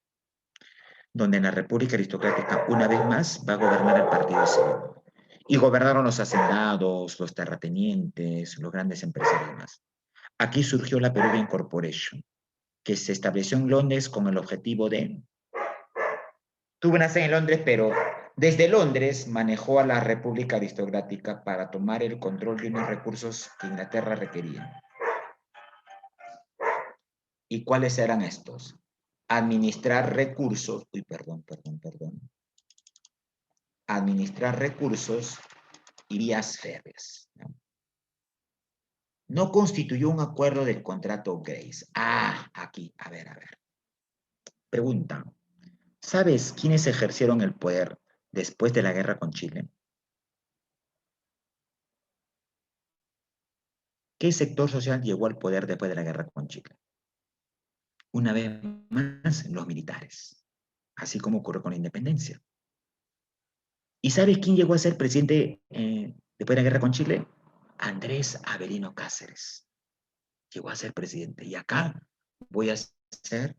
Donde en la República Aristocrática, una vez más, va a gobernar el Partido Civil. Y gobernaron los hacendados, los terratenientes, los grandes empresarios y demás. Aquí surgió la Peruvian Corporation, que se estableció en Londres con el objetivo de... Tuvo una sede en Londres, pero desde Londres manejó a la República Aristocrática para tomar el control de unos recursos que Inglaterra requería. ¿Y cuáles eran estos? Administrar recursos, administrar recursos y vías férreas, ¿no? No constituyó un acuerdo del contrato Grace. Ah, aquí, a ver. Pregunta, ¿sabes quiénes ejercieron el poder después de la guerra con Chile? ¿Qué sector social llegó al poder después de la guerra con Chile? Una vez más, los militares, así como ocurrió con la independencia. ¿Y sabes quién llegó a ser presidente después de la guerra con Chile? Andrés Avelino Cáceres. Llegó a ser presidente. Y acá voy a hacer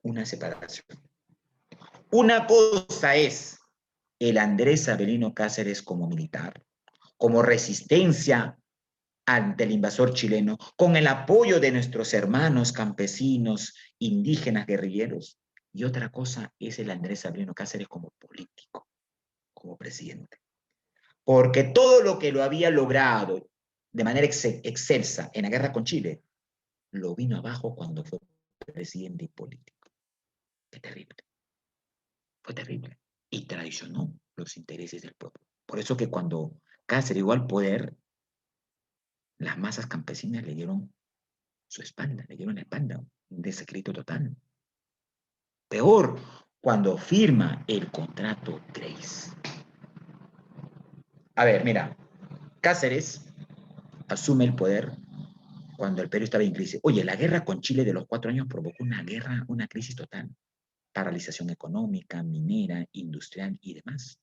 una separación. Una cosa es el Andrés Avelino Cáceres como militar, como resistencia ante el invasor chileno, con el apoyo de nuestros hermanos campesinos, indígenas, guerrilleros. Y otra cosa es el Andrés Avelino Cáceres como político, como presidente. Porque todo lo que lo había logrado de manera excelsa en la guerra con Chile, lo vino abajo cuando fue presidente y político. Qué terrible. Fue terrible. Y traicionó los intereses del pueblo. Por eso que cuando Cáceres llegó al poder, las masas campesinas le dieron su espalda, le dieron la espalda, un desacredito total. Peor, cuando firma el contrato Grace. A ver, mira, Cáceres asume el poder cuando el Perú estaba en crisis. Oye, la guerra con Chile de los 4 años provocó una guerra, una crisis total. Paralización económica, minera, industrial y demás.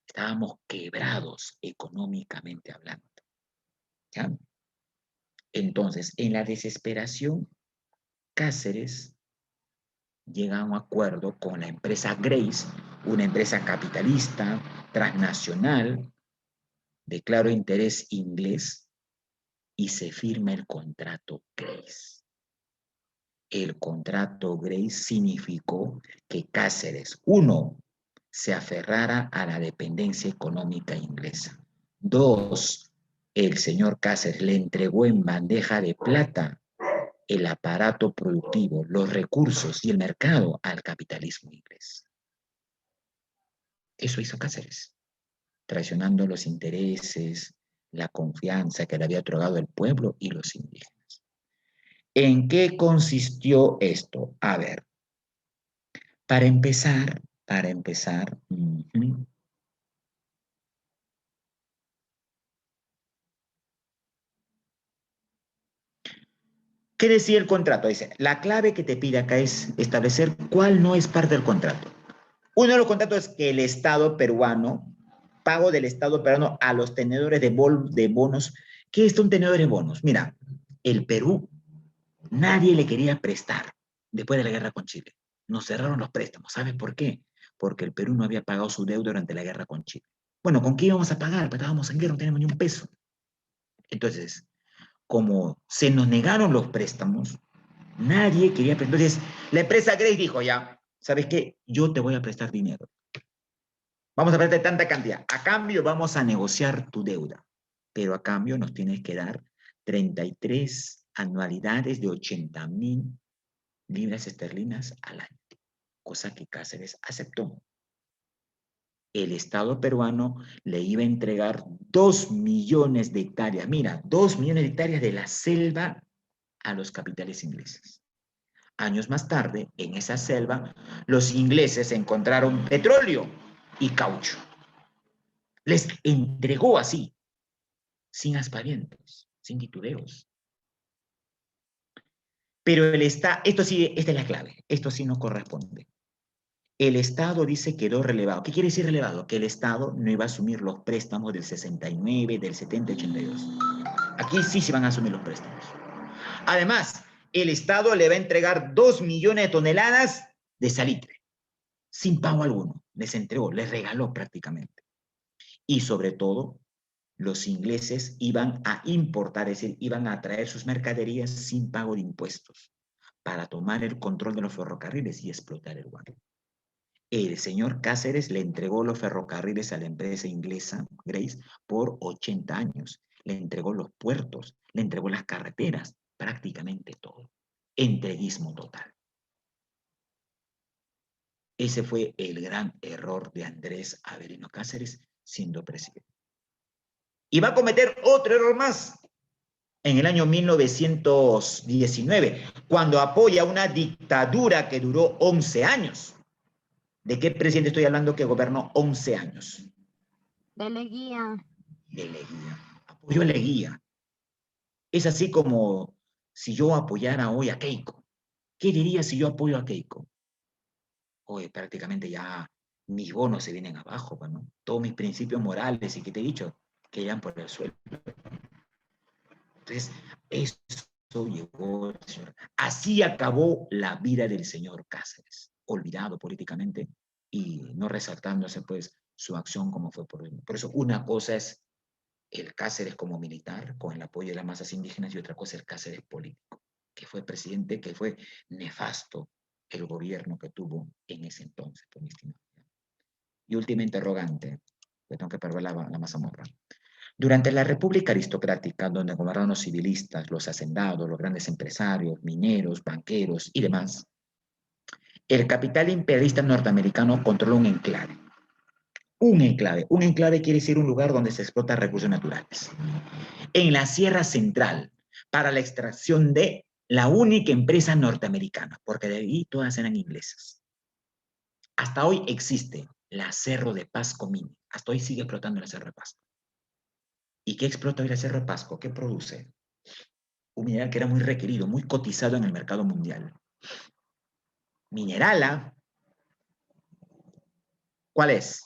Estábamos quebrados económicamente hablando. ¿Ya? Entonces, en la desesperación, Cáceres llega a un acuerdo con la empresa Grace, una empresa capitalista, transnacional, de claro interés inglés, y se firma el contrato Grace. El contrato Grace significó que Cáceres, uno, se aferrara a la dependencia económica inglesa. Dos, el señor Cáceres le entregó en bandeja de plata el aparato productivo, los recursos y el mercado al capitalismo inglés. Eso hizo Cáceres, traicionando los intereses, la confianza que le había otorgado el pueblo y los indígenas. ¿En qué consistió esto? A ver, para empezar, ¿qué decía el contrato? Dice, la clave que te pide acá es establecer cuál no es parte del contrato. Uno de los contratos es que el Estado peruano, pago del Estado peruano a los tenedores de bonos. ¿Qué es un tenedor de bonos? Mira, el Perú, nadie le quería prestar después de la guerra con Chile. Nos cerraron los préstamos. ¿Sabes por qué? Porque el Perú no había pagado su deuda durante la guerra con Chile. Bueno, ¿con qué íbamos a pagar? Pues estábamos en guerra, no teníamos ni un peso. Entonces, como se nos negaron los préstamos, nadie quería prestar. Entonces, la empresa Grace dijo ya, ¿sabes qué? Yo te voy a prestar dinero. Vamos a prestar tanta cantidad. A cambio vamos a negociar tu deuda. Pero a cambio nos tienes que dar 33 anualidades de 80.000 libras esterlinas al año. Cosa que Cáceres aceptó. El Estado peruano le iba a entregar 2 millones de hectáreas. Mira, 2 millones de hectáreas de la selva a los capitales ingleses. Años más tarde, en esa selva, los ingleses encontraron petróleo y caucho. Les entregó así. sin aspavientos, sin titubeos. Pero el Estado, esta es la clave, esto sí no corresponde. El Estado dice quedó relevado. ¿Qué quiere decir relevado? Que el Estado no iba a asumir los préstamos del 69, del 70, 82. Aquí sí se van a asumir los préstamos. Además, el Estado le va a entregar 2 millones de toneladas de salitre, sin pago alguno. Les entregó, les regaló prácticamente. Y sobre todo, los ingleses iban a importar, es decir, iban a traer sus mercaderías sin pago de impuestos para tomar el control de los ferrocarriles y explotar el guano. El señor Cáceres le entregó los ferrocarriles a la empresa inglesa, Grace, por 80 años. Le entregó los puertos, le entregó las carreteras, prácticamente todo. Entreguismo total. Ese fue el gran error de Andrés Avelino Cáceres siendo presidente. Y va a cometer otro error más en el año 1919, cuando apoya una dictadura que duró 11 años. ¿De qué presidente estoy hablando que gobernó 11 años? De Leguía. De Leguía. Apoyó a Leguía. Es así como si yo apoyara hoy a Keiko. ¿Qué diría si yo apoyo a Keiko? Hoy prácticamente ya mis bonos se vienen abajo, ¿no? Todos mis principios morales y que te he dicho, que quedan por el suelo. Entonces, eso llegó el señor. Así acabó la vida del señor Cáceres, olvidado políticamente y no resaltándose pues su acción como fue por él. Por eso una cosa es el Cáceres como militar, con el apoyo de las masas indígenas, y otra cosa es el Cáceres político, que fue presidente, que fue nefasto el gobierno que tuvo en ese entonces, por mi estimado. Y última interrogante, que tengo que perder la mazamorra. Durante la República Aristocrática, donde gobernaron los civilistas, los hacendados, los grandes empresarios, mineros, banqueros y demás, el capital imperialista norteamericano controló un enclave. Un enclave quiere decir un lugar donde se explotan recursos naturales. En la Sierra Central, para la extracción de la única empresa norteamericana, porque de ahí todas eran inglesas. Hasta hoy existe la Cerro de Pasco Mine. Hasta hoy sigue explotando la Cerro de Pasco. ¿Y qué explota hoy la Cerro de Pasco? ¿Qué produce? Un mineral que era muy requerido, muy cotizado en el mercado mundial. Minerala. ¿Cuál es?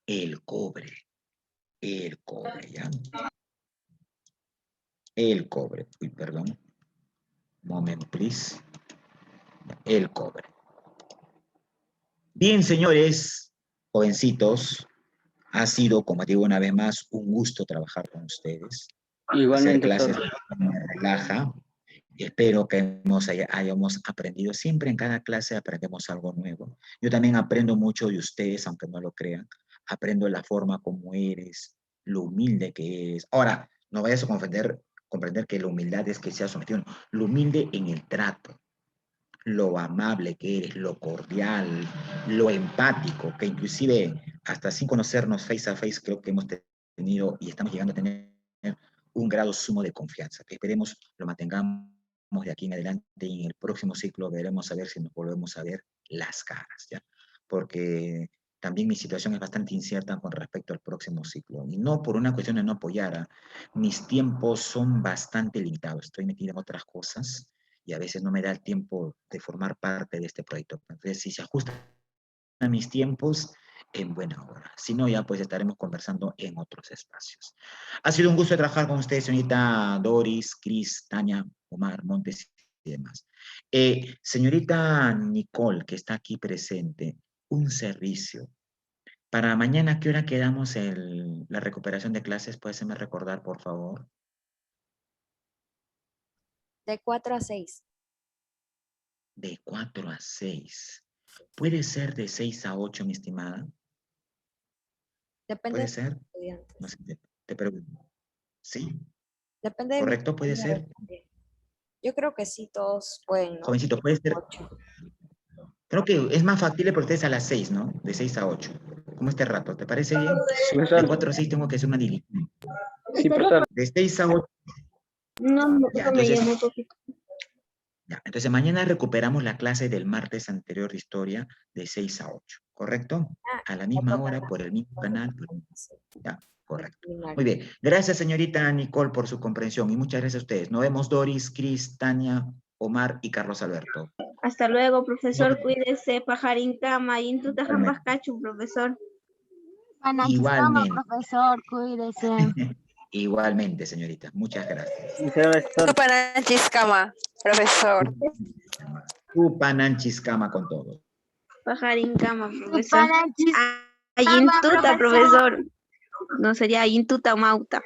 El cobre. El cobre, ¿ya? El cobre. Uy, perdón. Moment, please. El cobre. Bien, señores, jovencitos, ha sido, como digo una vez más, un gusto trabajar con ustedes. Igualmente, hacer clases profe. me relaja. Espero que hayamos aprendido. Siempre en cada clase aprendemos algo nuevo. Yo también aprendo mucho de ustedes, aunque no lo crean. Aprendo la forma como eres, lo humilde que eres. Ahora, no vayas a comprender que la humildad es que seas sometido. Lo humilde en el trato, lo amable que eres, lo cordial, lo empático, que inclusive hasta sin conocernos face a face creo que hemos tenido y estamos llegando a tener un grado sumo de confianza, que esperemos lo mantengamos de aquí en adelante y en el próximo ciclo veremos a ver si nos volvemos a ver las caras, ¿ya? Porque también mi situación es bastante incierta con respecto al próximo ciclo, y no por una cuestión de no apoyar, mis tiempos son bastante limitados, estoy metido en otras cosas, y a veces no me da el tiempo de formar parte de este proyecto. Entonces, si se ajustan a mis tiempos, en buena hora. Si no, ya pues estaremos conversando en otros espacios. Ha sido un gusto trabajar con ustedes, señorita Doris, Cris, Tania, Omar, Montes y demás. Señorita Nicole, que está aquí presente, un servicio. Para mañana, ¿a qué hora quedamos la recuperación de clases? ¿Puedes recordar, por favor? De 4 a 6. De 4 a 6. ¿Puede ser de 6 a 8, mi estimada? Depende ¿Puede de ser? mis estudiantes. No sé, te pregunto. ¿Sí? Depende de mis ¿Correcto? ¿Puede ser? estudiantes también. Yo creo que sí, todos pueden, ¿no? Jovencito, puede ser. 8. Creo que es más factible porque ustedes a las 6, ¿no? De 6 a 8. ¿Cómo este rato? ¿Te parece bien? Sí, De profesor. 4 a 6 tengo que hacer una diligencia. Sí, profesor. De 6 a 8. No, Ya, eso me entonces, llamó un poquito. Ya, entonces mañana recuperamos la clase del martes anterior de historia de 6 a 8, ¿correcto? A la misma hora, por el mismo canal. Ya, correcto. Muy bien. Gracias, señorita Nicole, por su comprensión y muchas gracias a ustedes. Nos vemos, Doris, Cris, Tania, Omar y Carlos Alberto. Hasta luego, profesor. Cuídese, pajarín cama. Y tu Igualmente. cachu, profesor. Panachiscama, Igualmente. profesor, cuídese. Igualmente, señorita. Muchas gracias. Panachiscama, profesor. Upananchiscama con todo. Pajarín cama, profesor. Panachiscama, Ayintuta, profesor. profesor. No sería Ayintuta Mauta.